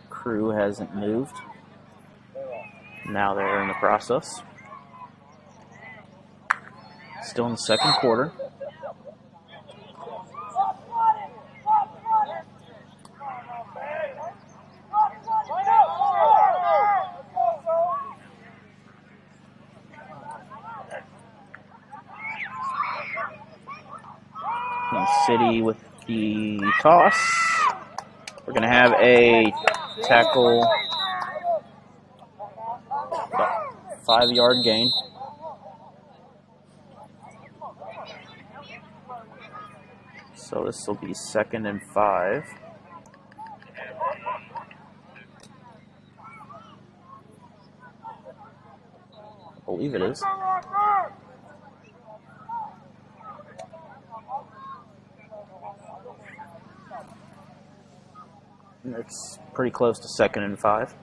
crew hasn't moved. Now they're in the process. Still in the 2nd quarter. City with the toss. We're going to have a tackle, 5-yard gain. So this will be 2nd and 5. I believe it is. It's pretty close to 2nd and 5.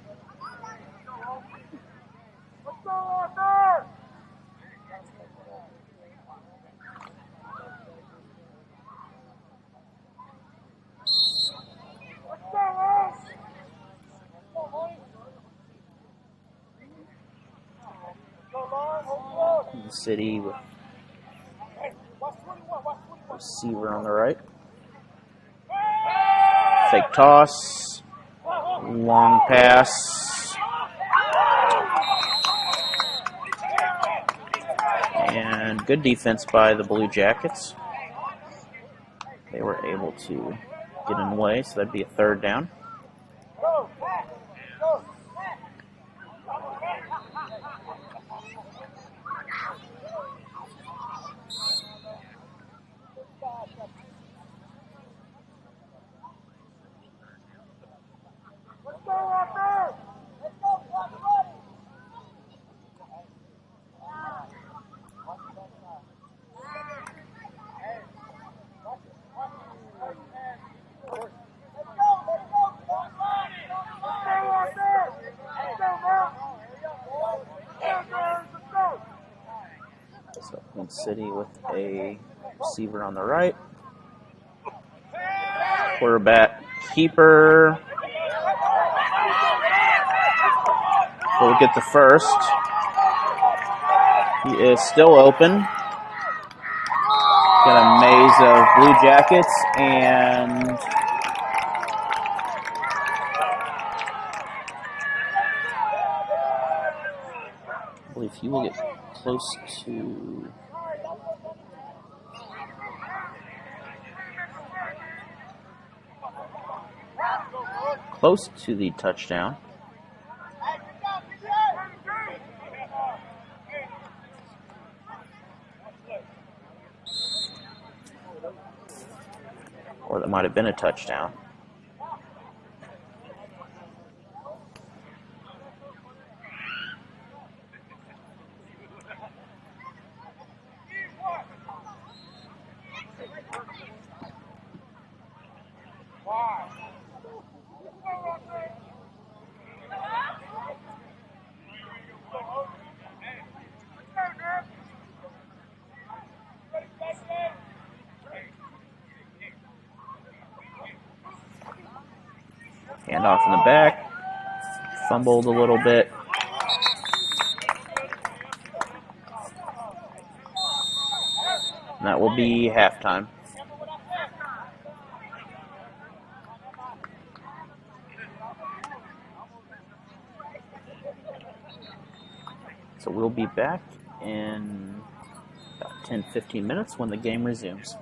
City with receiver on the right. Fake toss. Long pass. And good defense by the Blue Jackets. They were able to get in the way, so that'd be a 3rd down. So Queen City with a receiver on the right. Quarterback keeper will get the first. He is still open. Got a maze of Blue Jackets and I believe he will get close to the touchdown. Or that might have been a touchdown. Handoff in the back. Fumbled a little bit. And that will be halftime. So we'll be back in about 10-15 minutes when the game resumes.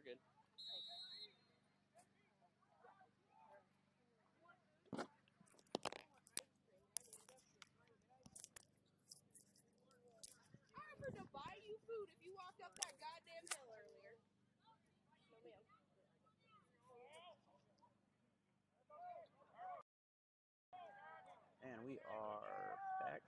good. I offered to buy you food if you walked up that goddamn hill earlier. No, ma'am. And we are back.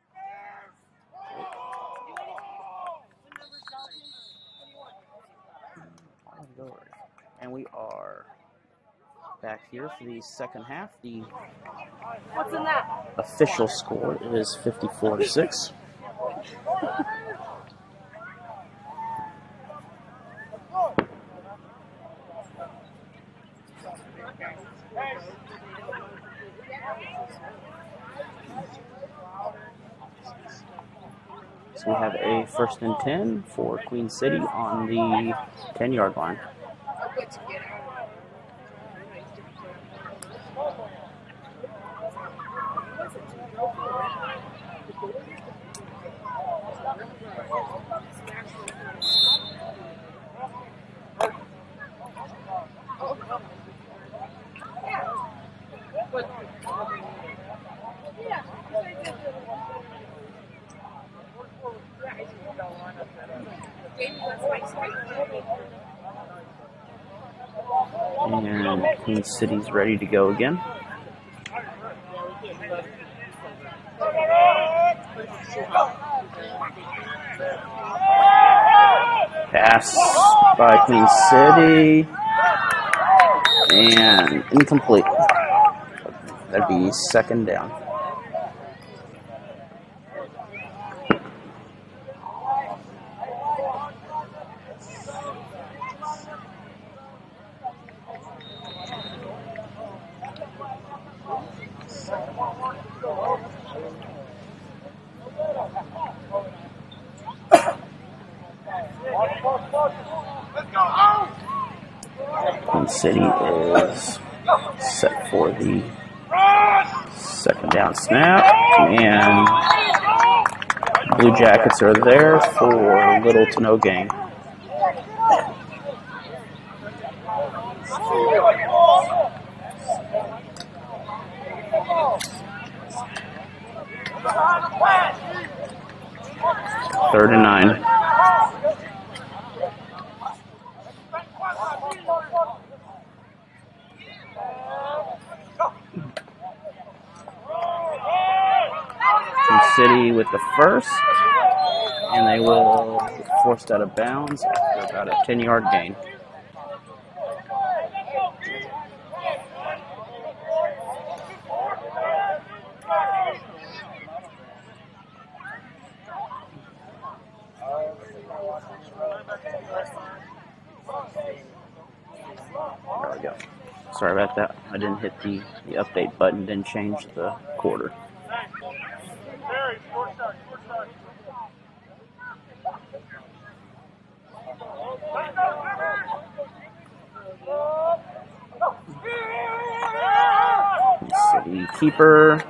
And we are back here for the second half. The What's in that? official score is 54-6. So we have a 1st and 10 for Queen City on the 10-yard line. I'll get to get out. And Queen City's ready to go again. Pass by Queen City. And incomplete. That'd be 2nd down. Queen City is set for the 2nd down snap, and Blue Jackets are there for little to no gain. Third and 9. City with the first, and they will get forced out of bounds after about a 10-yard gain. There we go. Sorry about that. I didn't hit the update button, didn't change the quarter. City keeper.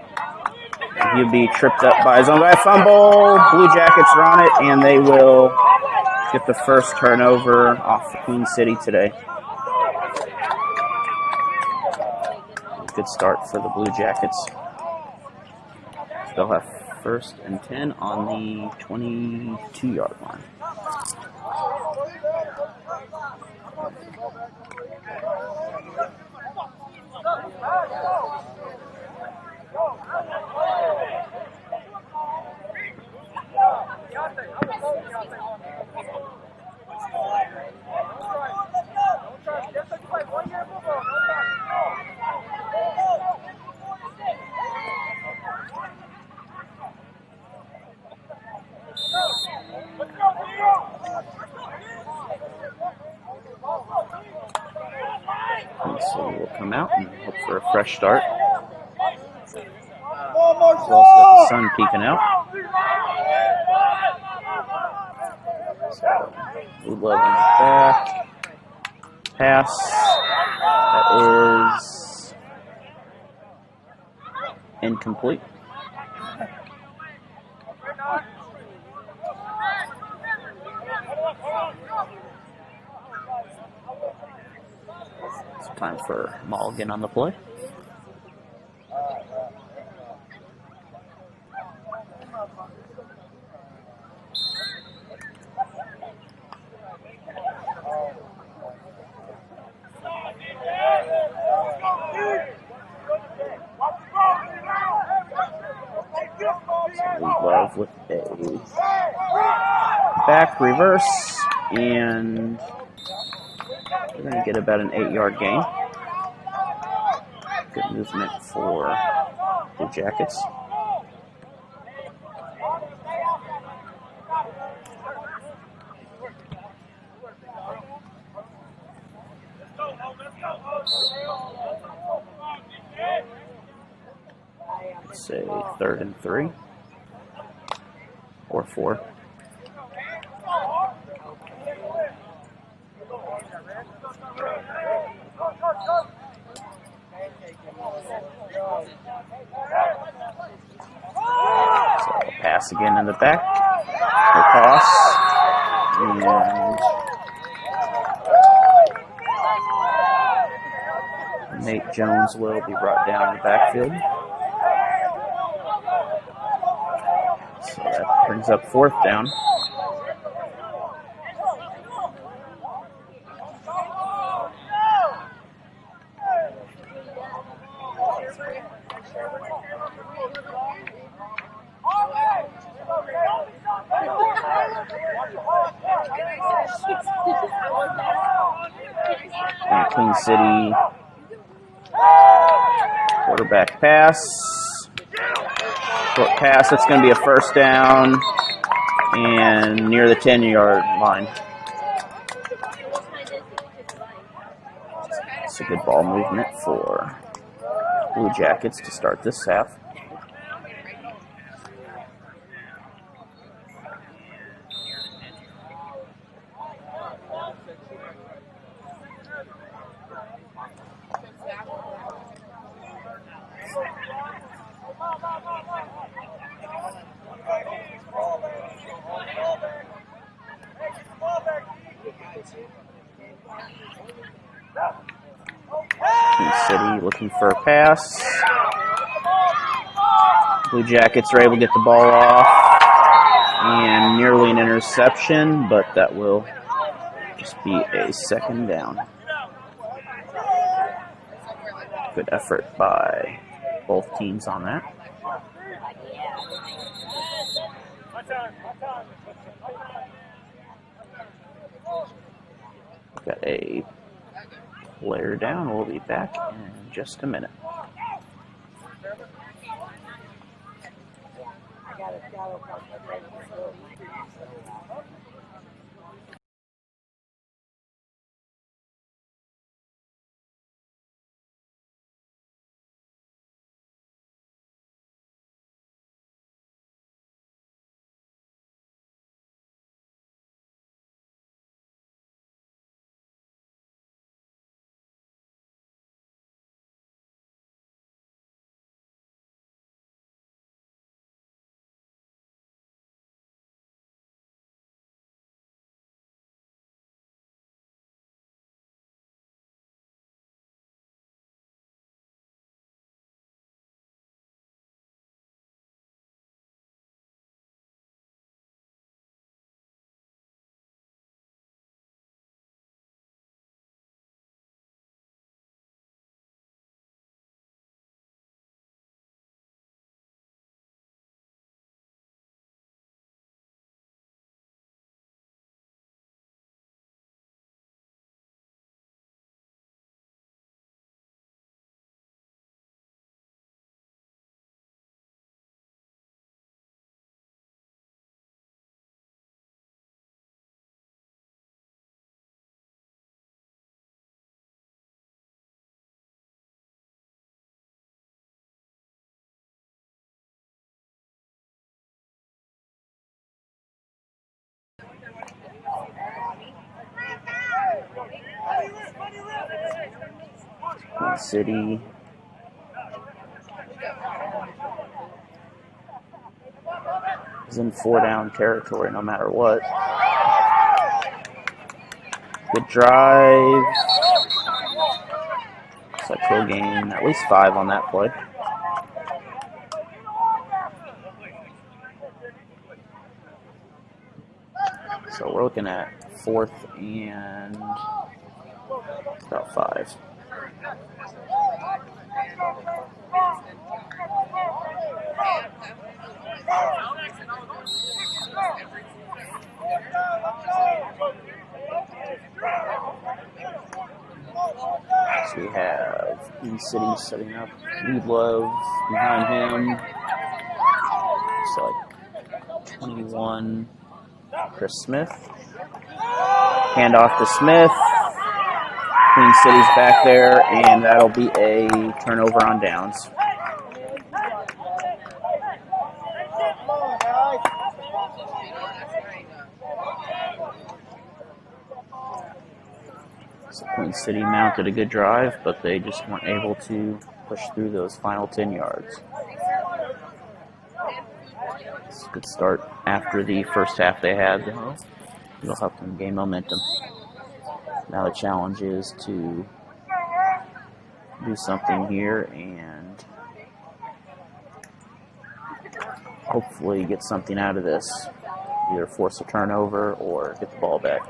He'll be tripped up by his own guy. Fumble. Blue Jackets are on it, and they will get the first turnover off Queen City today. Good start for the Blue Jackets. They'll have 1st and 10 on the 22-yard line. So we'll come out and hope for a fresh start. We've also got the sun peeking out. So, Blue Love in the back. Pass. That is incomplete. Time for Mulligan on the play. Love with a back reverse, and we're going to get about an 8-yard gain. Good movement for the Jackets. Let's say 3rd and 3 or 4. So pass again in the back. No toss. And Nate Jones will be brought down in the backfield. So that brings up 4th down. And Queen City quarterback pass. Short pass. It's going to be a 1st down and near the 10-yard line. It's a good ball movement for Blue Jackets to start this half. City looking for a pass. Blue Jackets are able to get the ball off, and nearly an interception, but that will just be a 2nd down. Good effort by both teams on that. Got a player down. We'll be back in just a minute. Queen City is in 4-down territory no matter what. Good drive. Looks like he'll gain at least 5 on that play. So we're looking at 4th and about 5. So we have Queen City setting up. Lead Love behind him. So like 21. Chris Smith. Hand off to Smith. Queen City's back there, and that'll be a turnover on downs. So Queen City mounted a good drive, but they just weren't able to push through those final 10 yards. It's a good start after the first half they had. It'll help them gain momentum. Now the challenge is to do something here and hopefully get something out of this. Either force a turnover or get the ball back.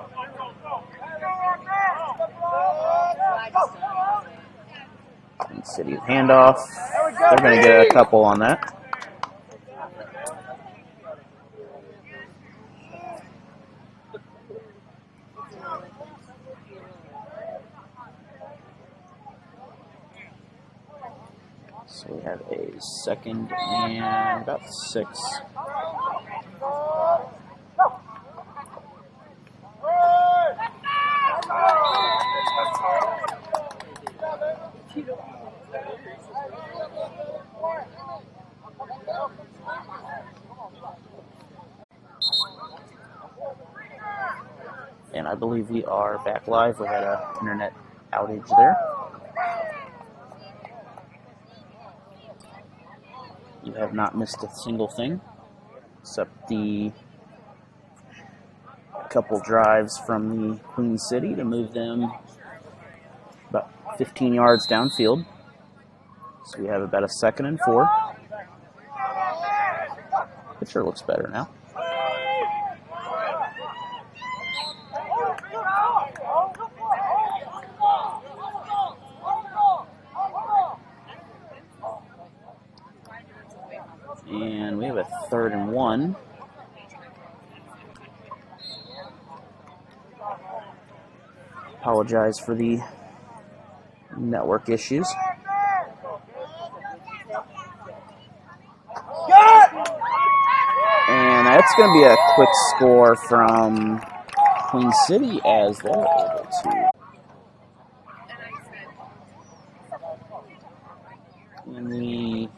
Queen City handoff. They're going to get a couple on that. So we have a 2nd and about 6. And I believe we are back live. We had an internet outage there. You have not missed a single thing, except the couple drives from the Queen City to move them about 15 yards downfield. So we have about a 2nd and 4. Pitcher looks better now. And we have a 3rd and 1. Apologize for the network issues. And that's going to be a quick score from Queen City as they're able to. And the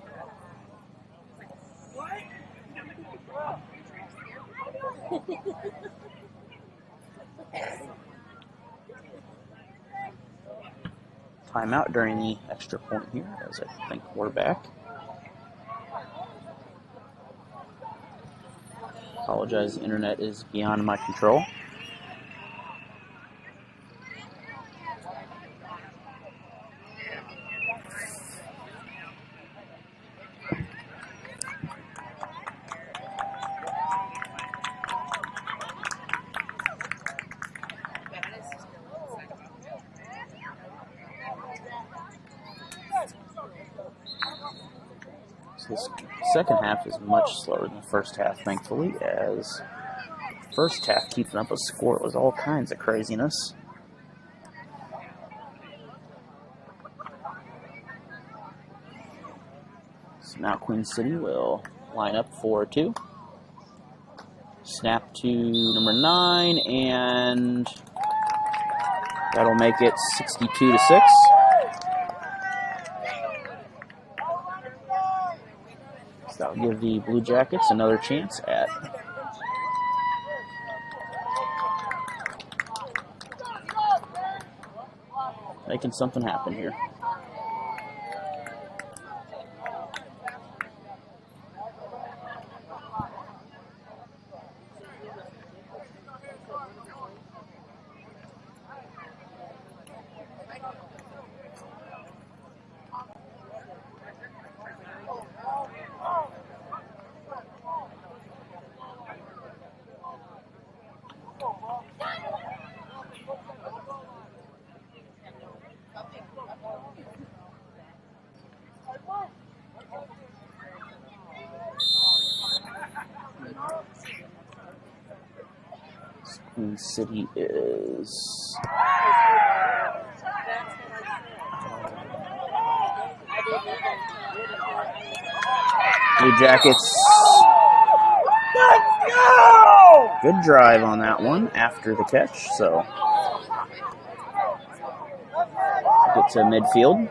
timeout during the extra point here, as I think we're back. Apologize, the internet is beyond my control. So this second half is much slower than the first half, thankfully, as the first half keeping up a score was all kinds of craziness. So now Queen City will line up for 2. Snap to number 9, and that'll make it 62-6. So that'll give the Blue Jackets another chance at making something happen here. Queen City is Blue Jackets. Let's go! Good drive on that one after the catch, so get to midfield.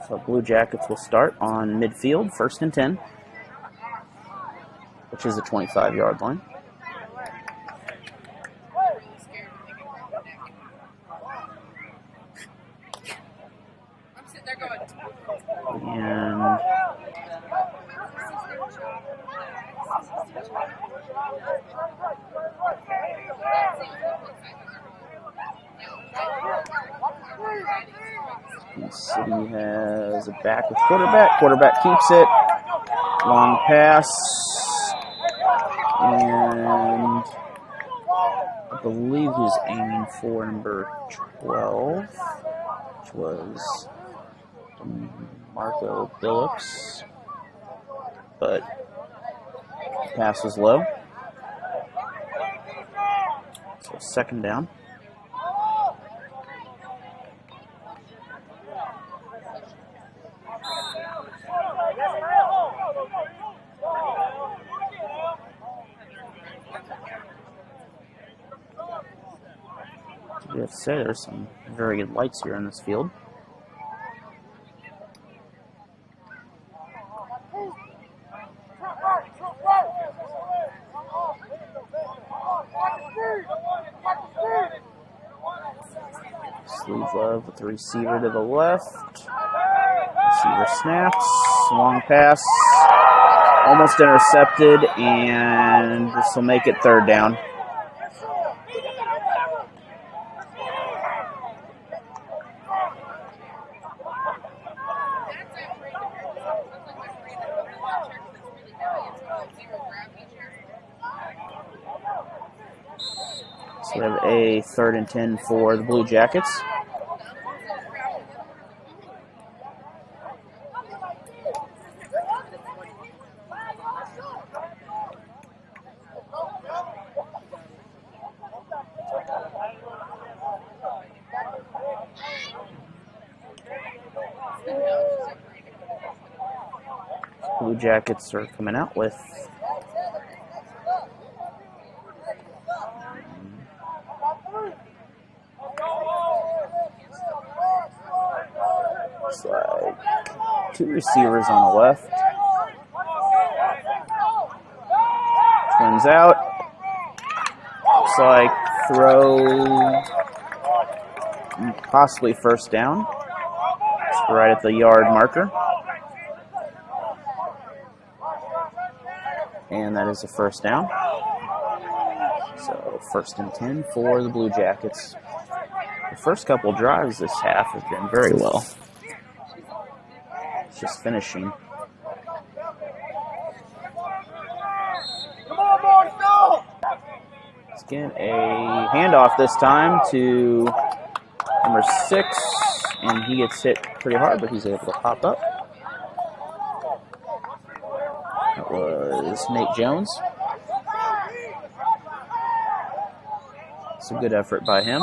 So Blue Jackets will start on midfield, 1st and 10, which is a 25-yard line. And Queen City has a back with quarterback. Quarterback keeps it. Long pass. And I believe he was aiming for number 12, which was Marco Billups. But the pass was low. So 2nd down. I have to say, there's some very good lights here in this field. Sleeve love with the receiver to the left. Receiver snaps. Long pass. Almost intercepted, and this will make it 3rd down. So we have a 3rd and 10 for the Blue Jackets. Blue Jackets are coming out with looks like 2 receivers on the left. Twins out. Looks like throw, possibly 1st down. It's right at the yard marker. And that is a 1st down. So 1st and 10 for the Blue Jackets. The first couple drives this half have been very well. It's just finishing. Come on, boys, go! Let's get a handoff this time to number 6, and he gets hit pretty hard, but he's able to pop up. That was Nate Jones. It's a good effort by him.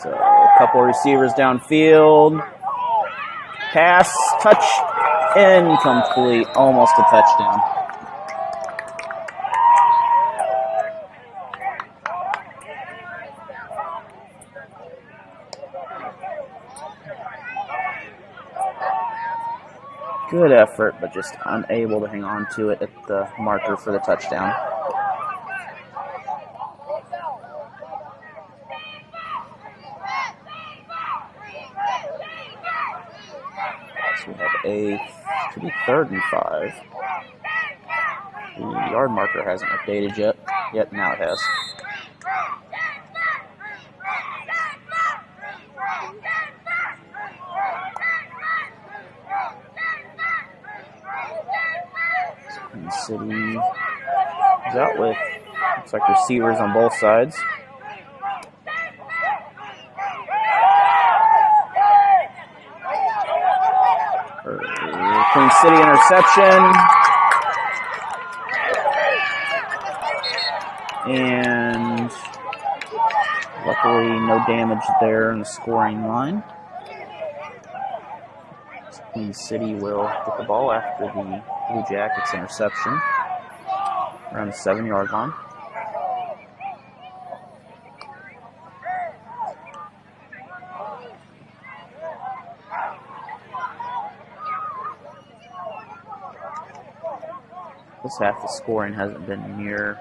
So a couple receivers downfield. Pass, touch, incomplete. Almost a touchdown. Good effort, but just unable to hang on to it at the marker for the touchdown. should be 3rd and 5. The yard marker hasn't updated yet. Yet now it has. Queen City is out with, looks like receivers on both sides. Queen City interception. And luckily no damage there in the scoring line. Queen City will get the ball after the Blue Jackets interception around the 7-yard line. This half, the scoring hasn't been near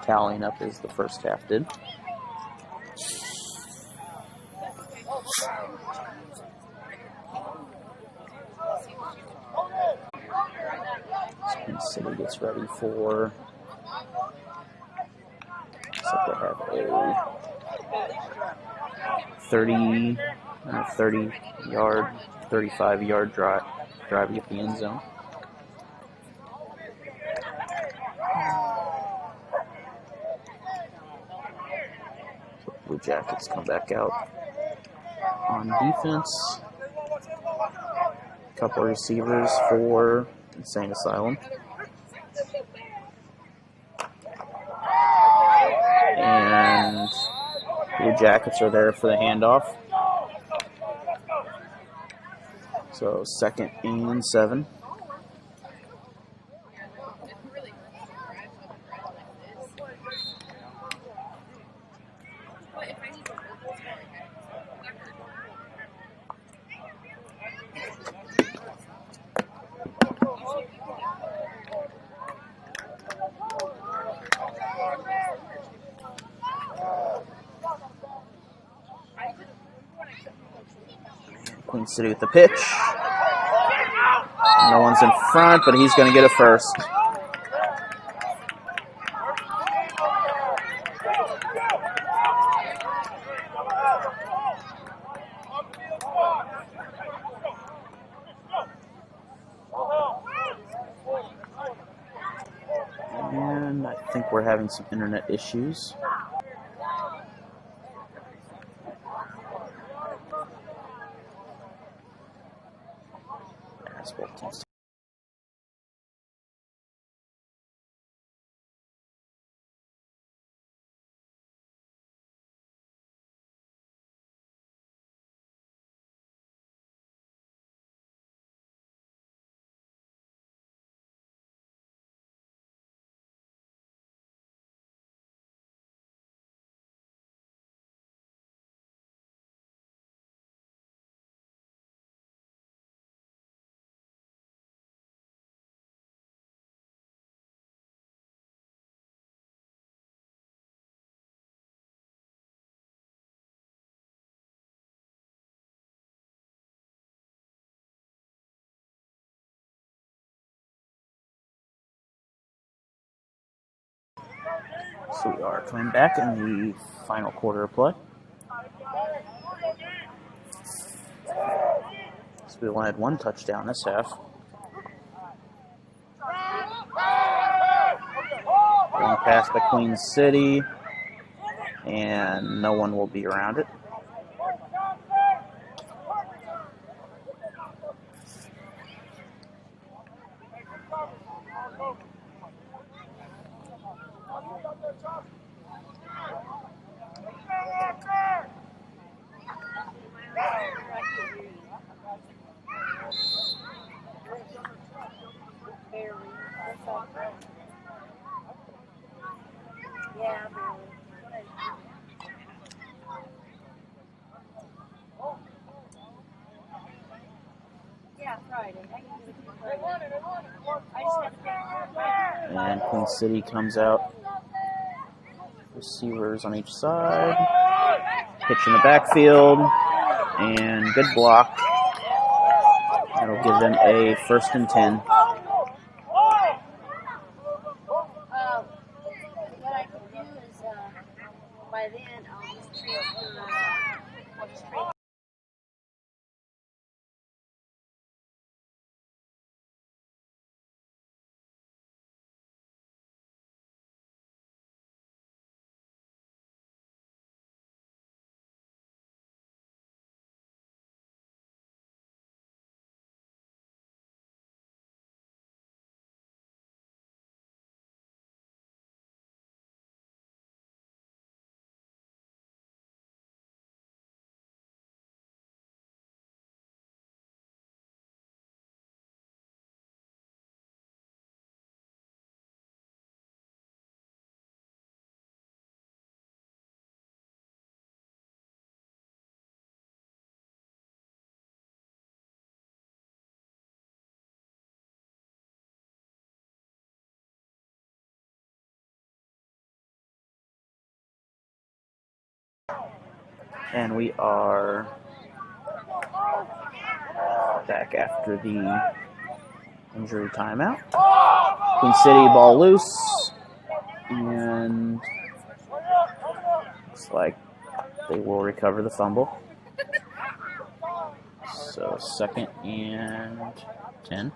tallying up as the first half did. Queen City gets ready for, looks like they have a 35-yard drive to get the end zone. Blue Jackets come back out on defense. A couple of receivers for Insane Asylum. And Blue Jackets are there for the handoff. So 2nd and 7. Queen City with the pitch. No one's in front, but he's going to get it first. And I think we're having some internet issues. So we are coming back in the final quarter of play. So we only had one touchdown this half. Long pass by Queen City, and no one will be around it. And Queen City comes out. Receivers on each side. Pitch in the backfield. And good block That'll give them a 1st and 10. What I can do is, by then, I'll just transfer. And we are back after the injury timeout. Queen City ball loose. And looks like they will recover the fumble. So 2nd and 10.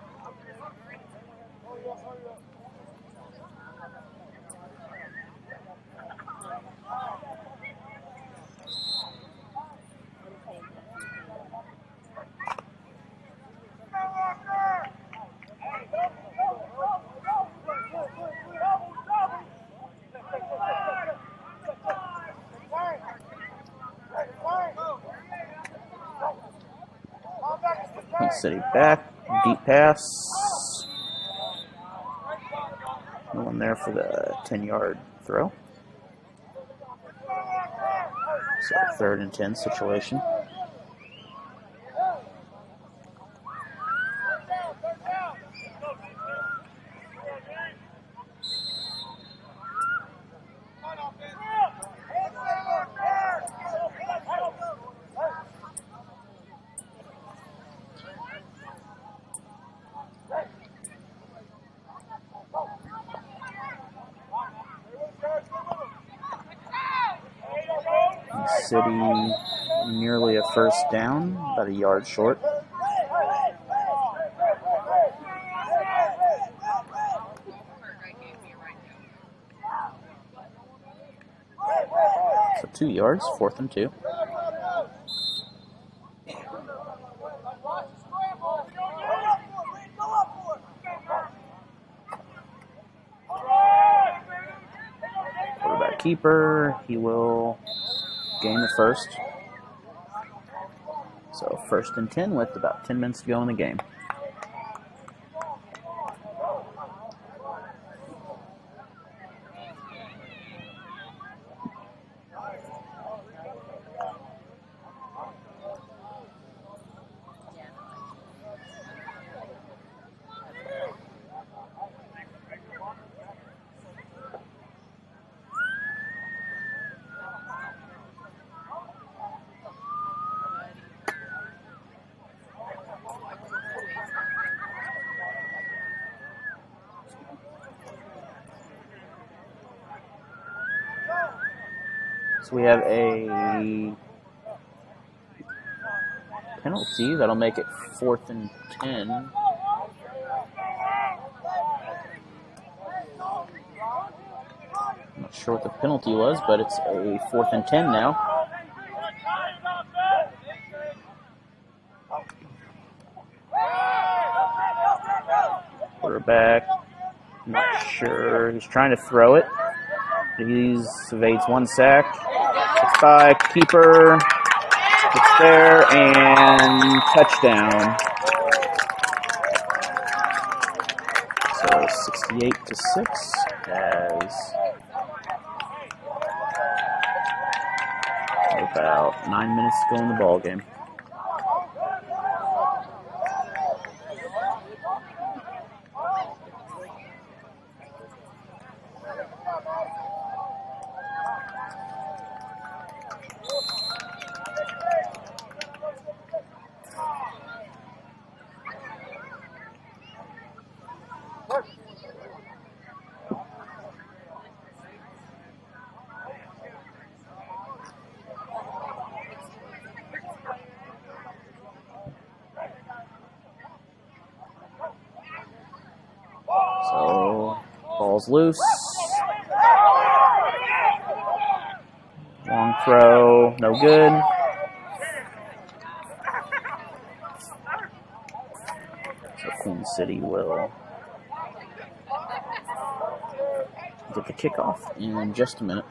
Queen City back, deep pass. No one there for the 10-yard throw. So 3rd and 10 situation. City nearly a 1st down, about a yard short. So 2 yards, 4th and 2. Quarterback keeper, he will gain the 1st. So 1st and 10 with about 10 minutes to go in the game. So we have a penalty that'll make it 4th and 10. I'm not sure what the penalty was, but it's a 4th and 10 now. Quarterback, not sure. He's trying to throw it. He's evades 1 sack. It's by keeper. It's there and touchdown. So 68-6 as about 9 minutes to go in the ball game. Ball's loose. Long throw, no good. So Queen City will get the kickoff in just a minute.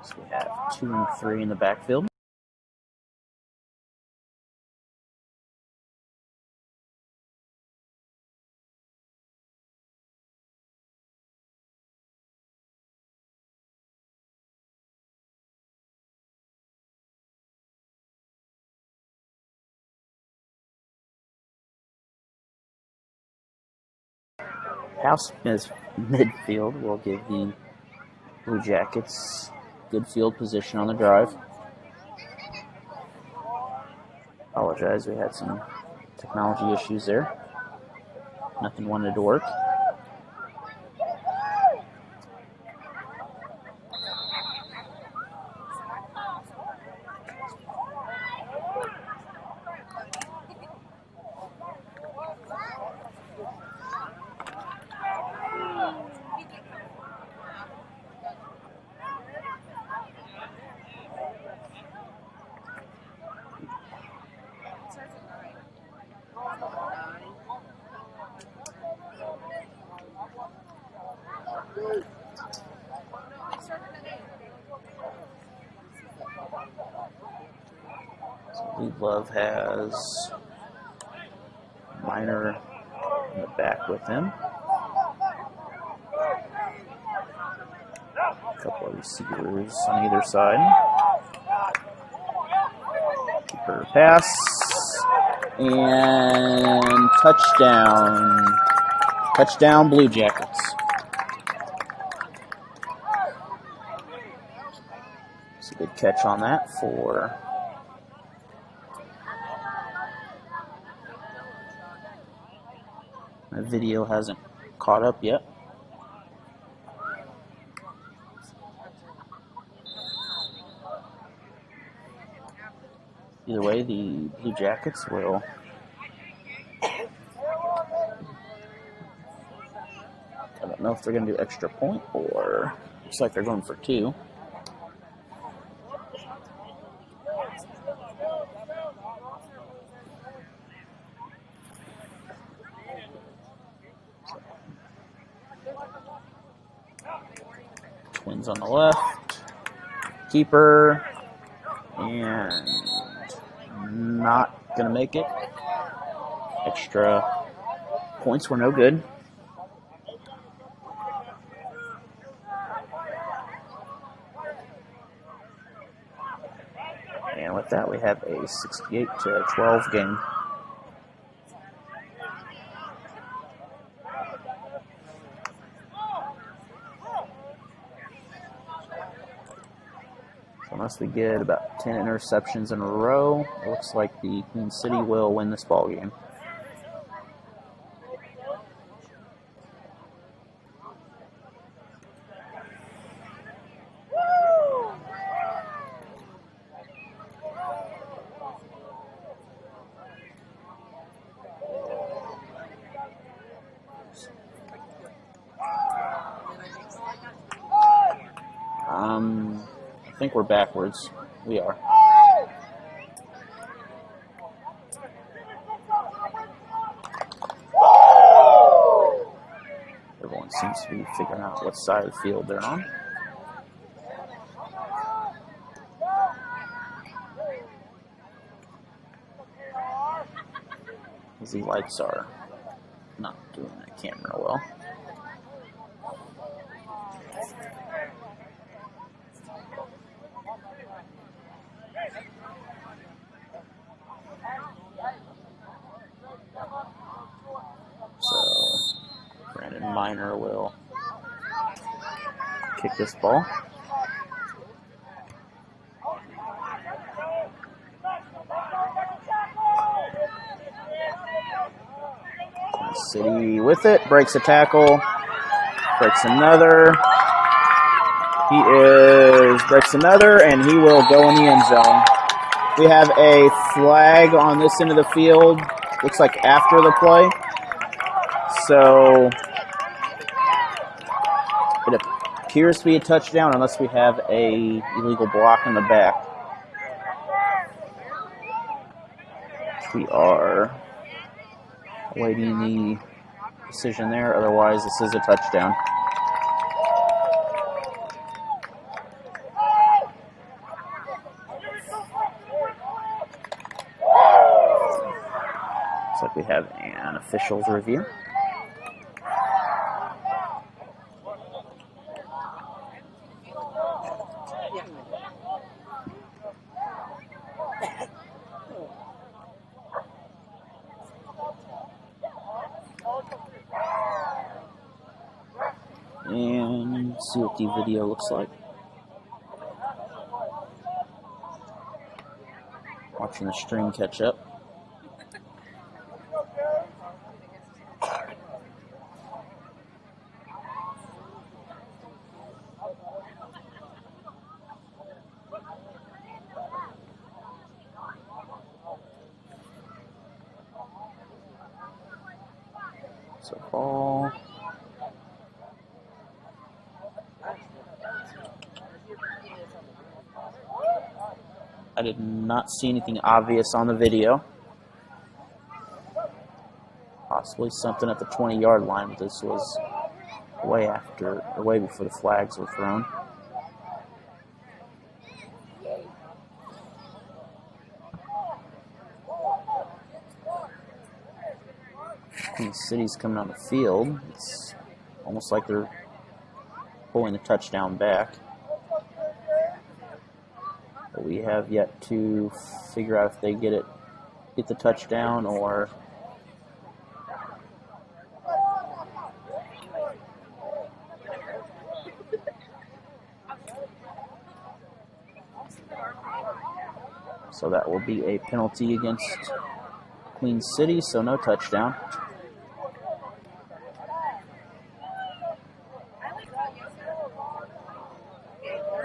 So we have 2 and 3 in the backfield. House is midfield will give the Blue Jackets good field position on the drive. Apologize, we had some technology issues there. Nothing wanted to work. Lead Love has Minor in the back with him. A couple of receivers on either side. Keeper pass. And touchdown. Touchdown, Blue Jackets. It's a good catch on that for my video hasn't caught up yet. Either way, the Blue Jackets will I don't know if they're going to do extra point or looks like they're going for 2. Twins on the left. Keeper. And not going to make it. Extra points were no good. And with that, we have a 68-12 game. So unless we get about 10 interceptions in a row, it looks like the Queen City will win this ball game. I think we're backwards. We are. Everyone seems to be figuring out what side of the field they're on. The lights are not doing the camera well. Niner will kick this ball. City with it, breaks a tackle, breaks another. Breaks another, and he will go in the end zone. We have a flag on this end of the field. Looks like after the play. So it appears to be a touchdown unless we have a illegal block in the back. We are awaiting the decision there. Otherwise, this is a touchdown. Looks like we have an officials review. And see what the video looks like. Watching the stream catch up. So ball. I did not see anything obvious on the video. Possibly something at the 20-yard line, but this was way before the flags were thrown. Queen City's coming on the field. It's almost like they're pulling the touchdown back. But we have yet to figure out if they get the touchdown or so that will be a penalty against Queen City, so no touchdown.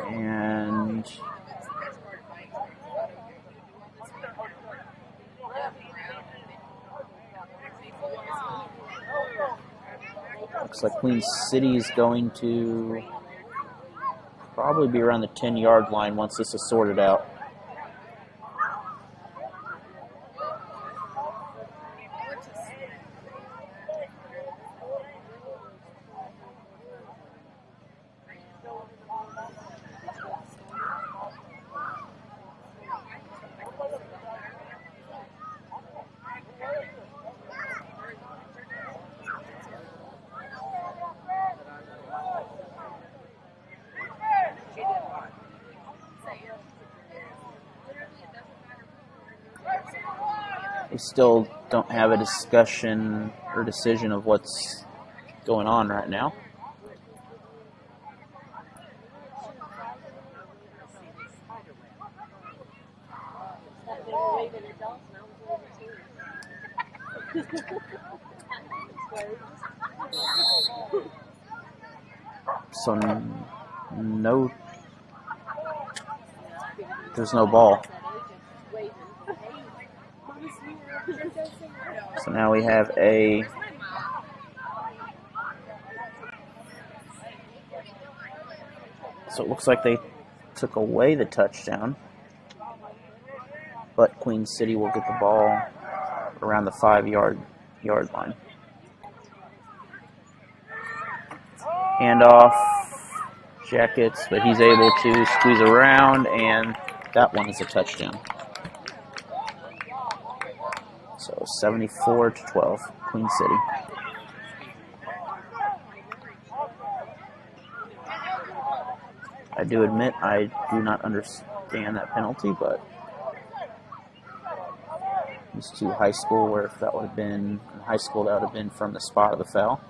And looks like Queen City is going to probably be around the 10-yard line once this is sorted out. We still don't have a discussion or decision of what's going on right now. So no, there's no ball. So now we have a so it looks like they took away the touchdown, but Queen City will get the ball around the 5-yard line. Handoff, Jackets, but he's able to squeeze around, and that one is a touchdown. So 74-12, Queen City. I do admit I do not understand that penalty, but it's to high school, where if that would have been in high school, that would have been from the spot of the foul.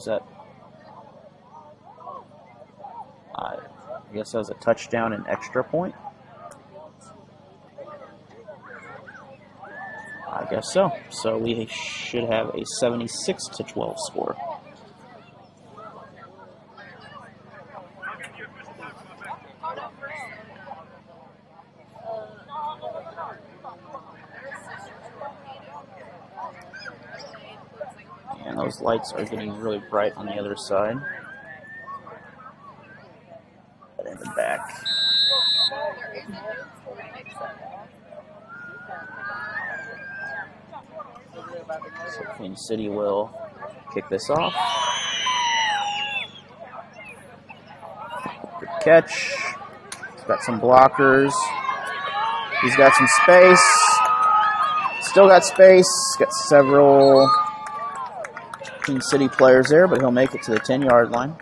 Is that? I guess that was a touchdown and extra point. I guess so. So we should have a 76-12 score. And those lights are getting really bright on the other side. But in the back. So Queen City will kick this off. Good catch. He's got some blockers. He's got some space. Still got space. Got several Queen City players there, but he'll make it to the 10-yard line.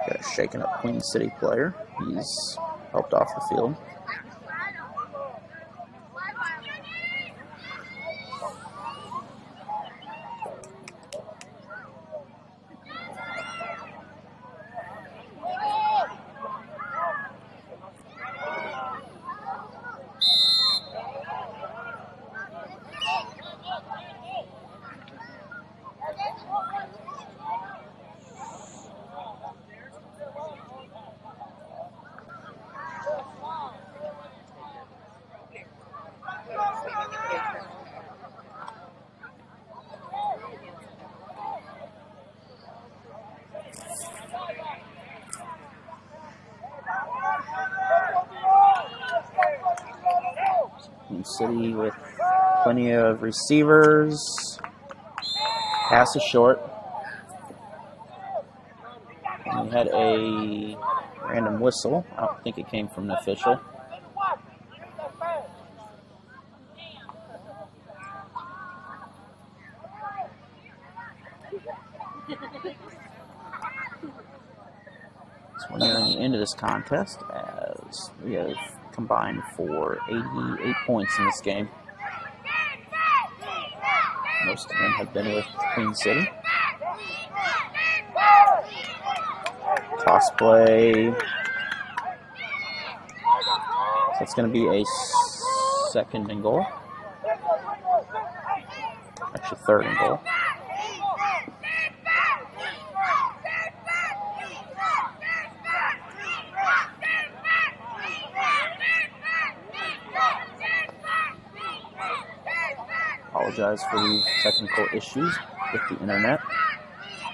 Got a shaken up Queen City player. He's helped off the field. Queen City with plenty of receivers. Pass is short. And we had a random whistle. I don't think it came from an official. So we're nearing the end of this contest as we have combined for 88 points in this game. Most of them have been with Queen City. Toss play. So it's going to be a 2nd and goal. Actually, 3rd and goal. Apologize for the technical issues with the internet.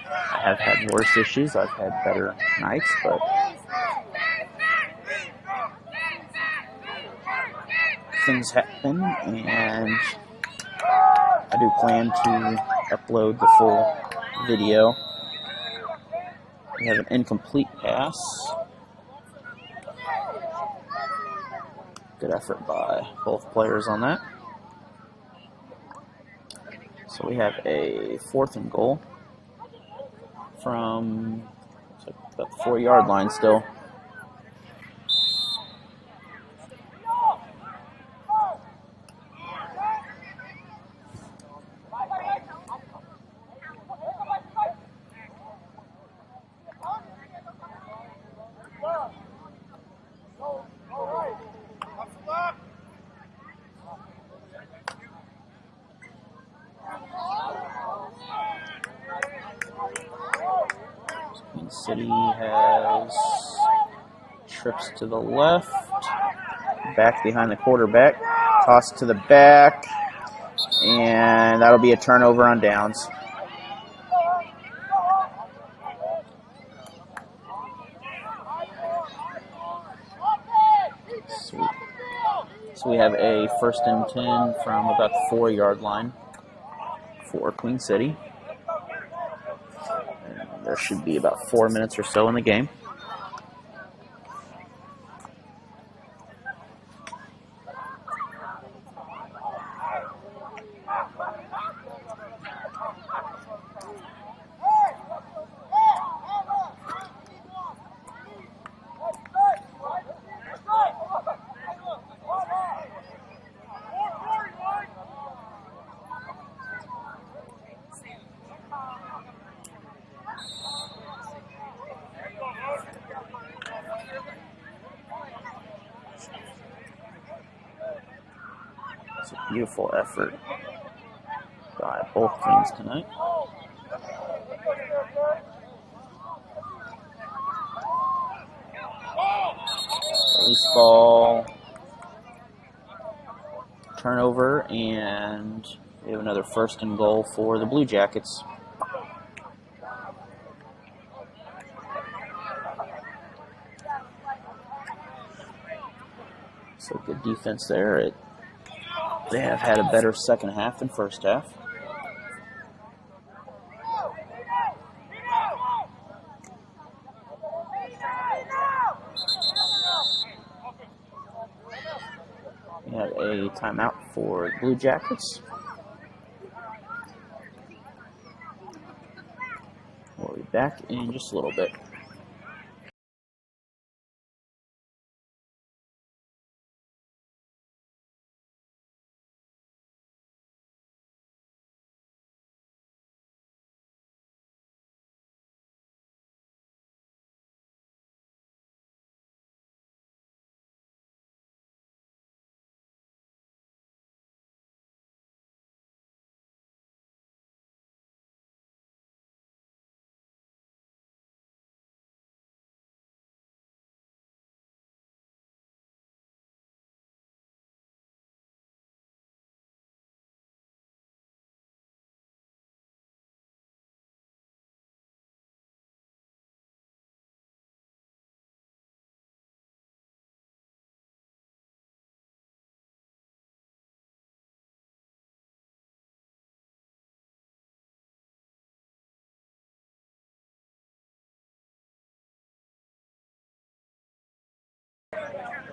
I have had worse issues. I've had better nights, but things happen, and I do plan to upload the full video. We have an incomplete pass. Good effort by both players on that. So we have a 4th and goal from about the 4-yard line still. City has trips to the left, back behind the quarterback, toss to the back, and that'll be a turnover on downs. So we have a 1st and 10 from about the 4-yard line for Queen City. There should be about 4 minutes or so in the game. It's a beautiful effort by both teams tonight. Loose ball, turnover, and we have another first and goal for the Blue Jackets. So good defense there. They have had a better second half than first half. We have a timeout for the Blue Jackets. We'll be back in just a little bit.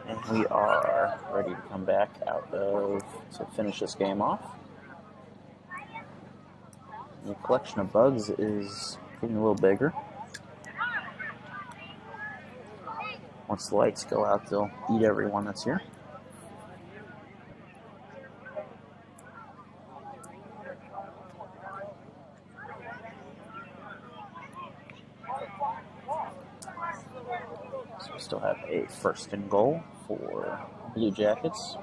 And we are ready to come back out to finish this game off. The collection of bugs is getting a little bigger. Once the lights go out, they'll eat everyone that's here. So we still have a first and goal for Blue Jackets.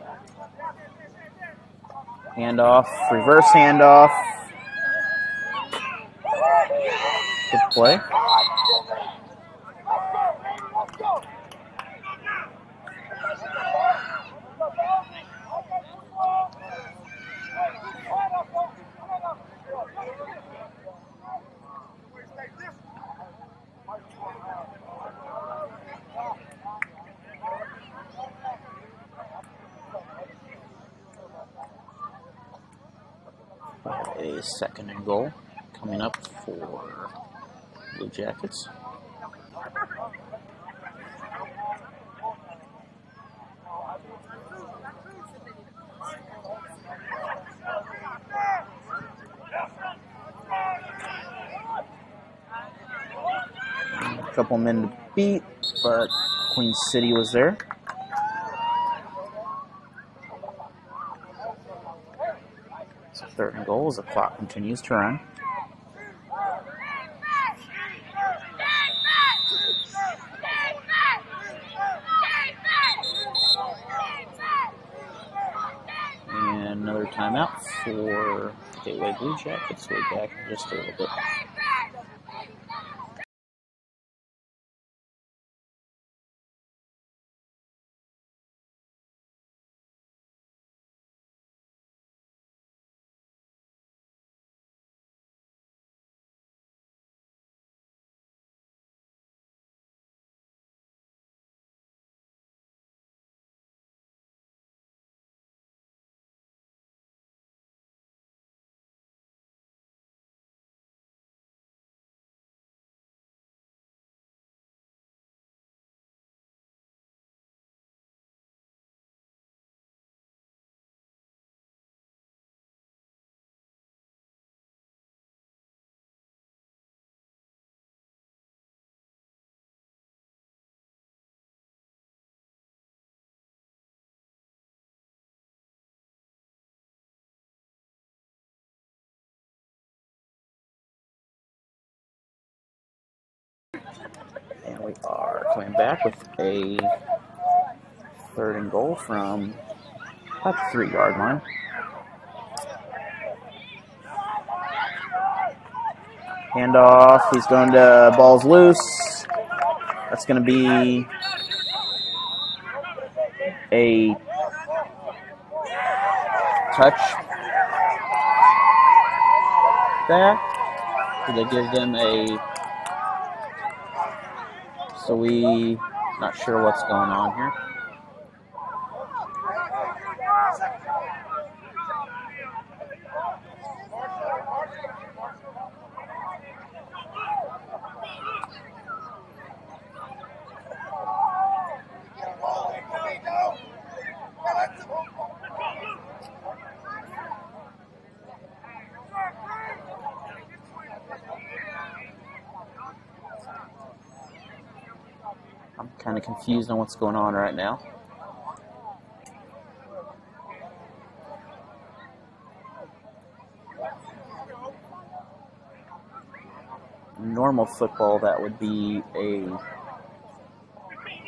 Handoff, reverse handoff. Good play. A second and goal coming up for Blue Jackets. A couple men to beat, but Queen City was there. So third and goal as the clock continues to run. And another timeout for Gateway Blue Jackets. We'll be back in just a little bit. And we are coming back with a third and goal from About the 3-yard line. Handoff. He's going to ball's loose. That's going to be a touch back. Did they give them a... So we not sure what's going on here. I'm kind of confused on what's going on right now. Normal football, that would be a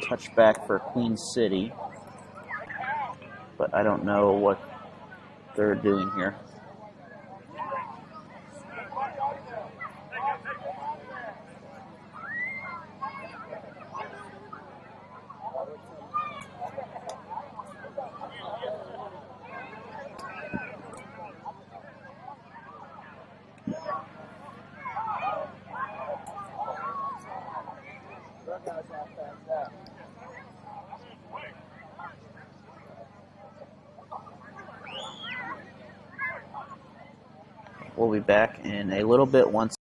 touchback for Queen City, but I don't know what they're doing here. We'll be back in a little bit once.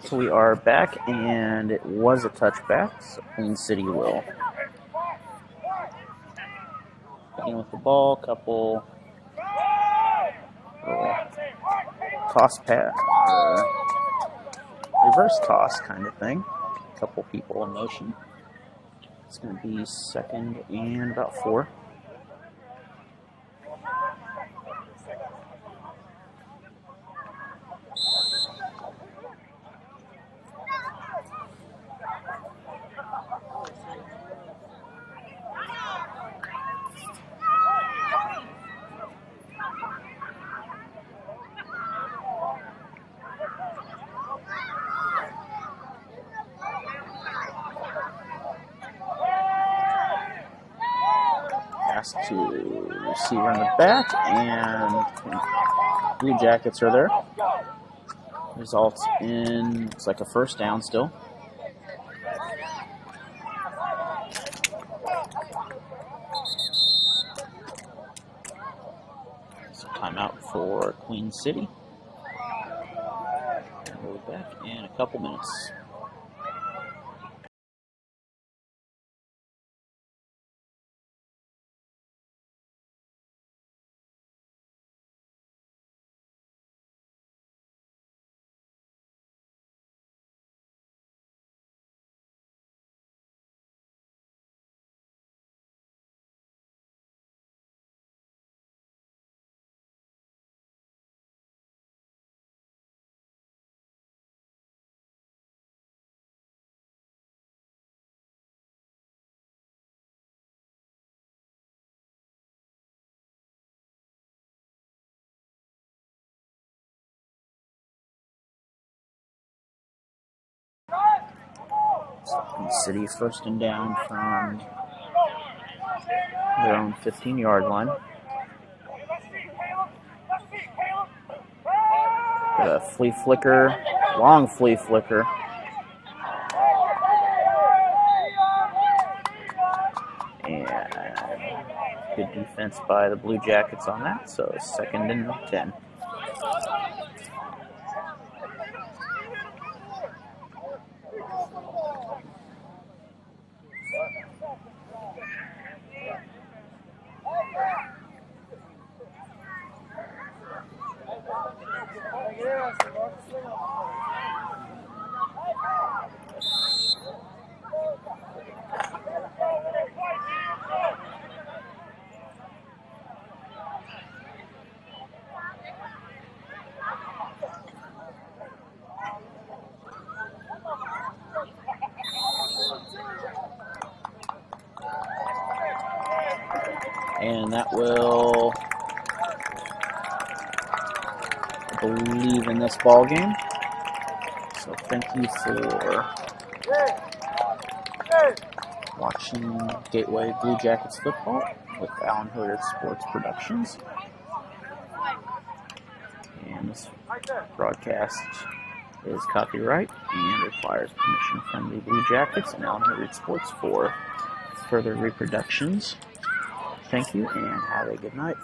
So we are back, and it was a touchback, so Queen City will begin with the ball, couple toss pass, reverse toss kind of thing, couple people in motion. It's going to be second and about 4. To receiver in the back, and Blue Jackets are there. Results in, it's like a first down still. So timeout for Queen City. And we'll be back in a couple minutes. Queen City first and down from their own 15-yard line. Got a flea flicker, long flea flicker. And good defense by the Blue Jackets on that, so 2nd and 10. And that will, I believe, in this ball game. So thank you for watching Gateway Blue Jackets football with Allen Hilliard Sports Productions. And this broadcast is copyright and requires permission from the Blue Jackets and Allen Hilliard Sports for further reproductions. Thank you and have a good night.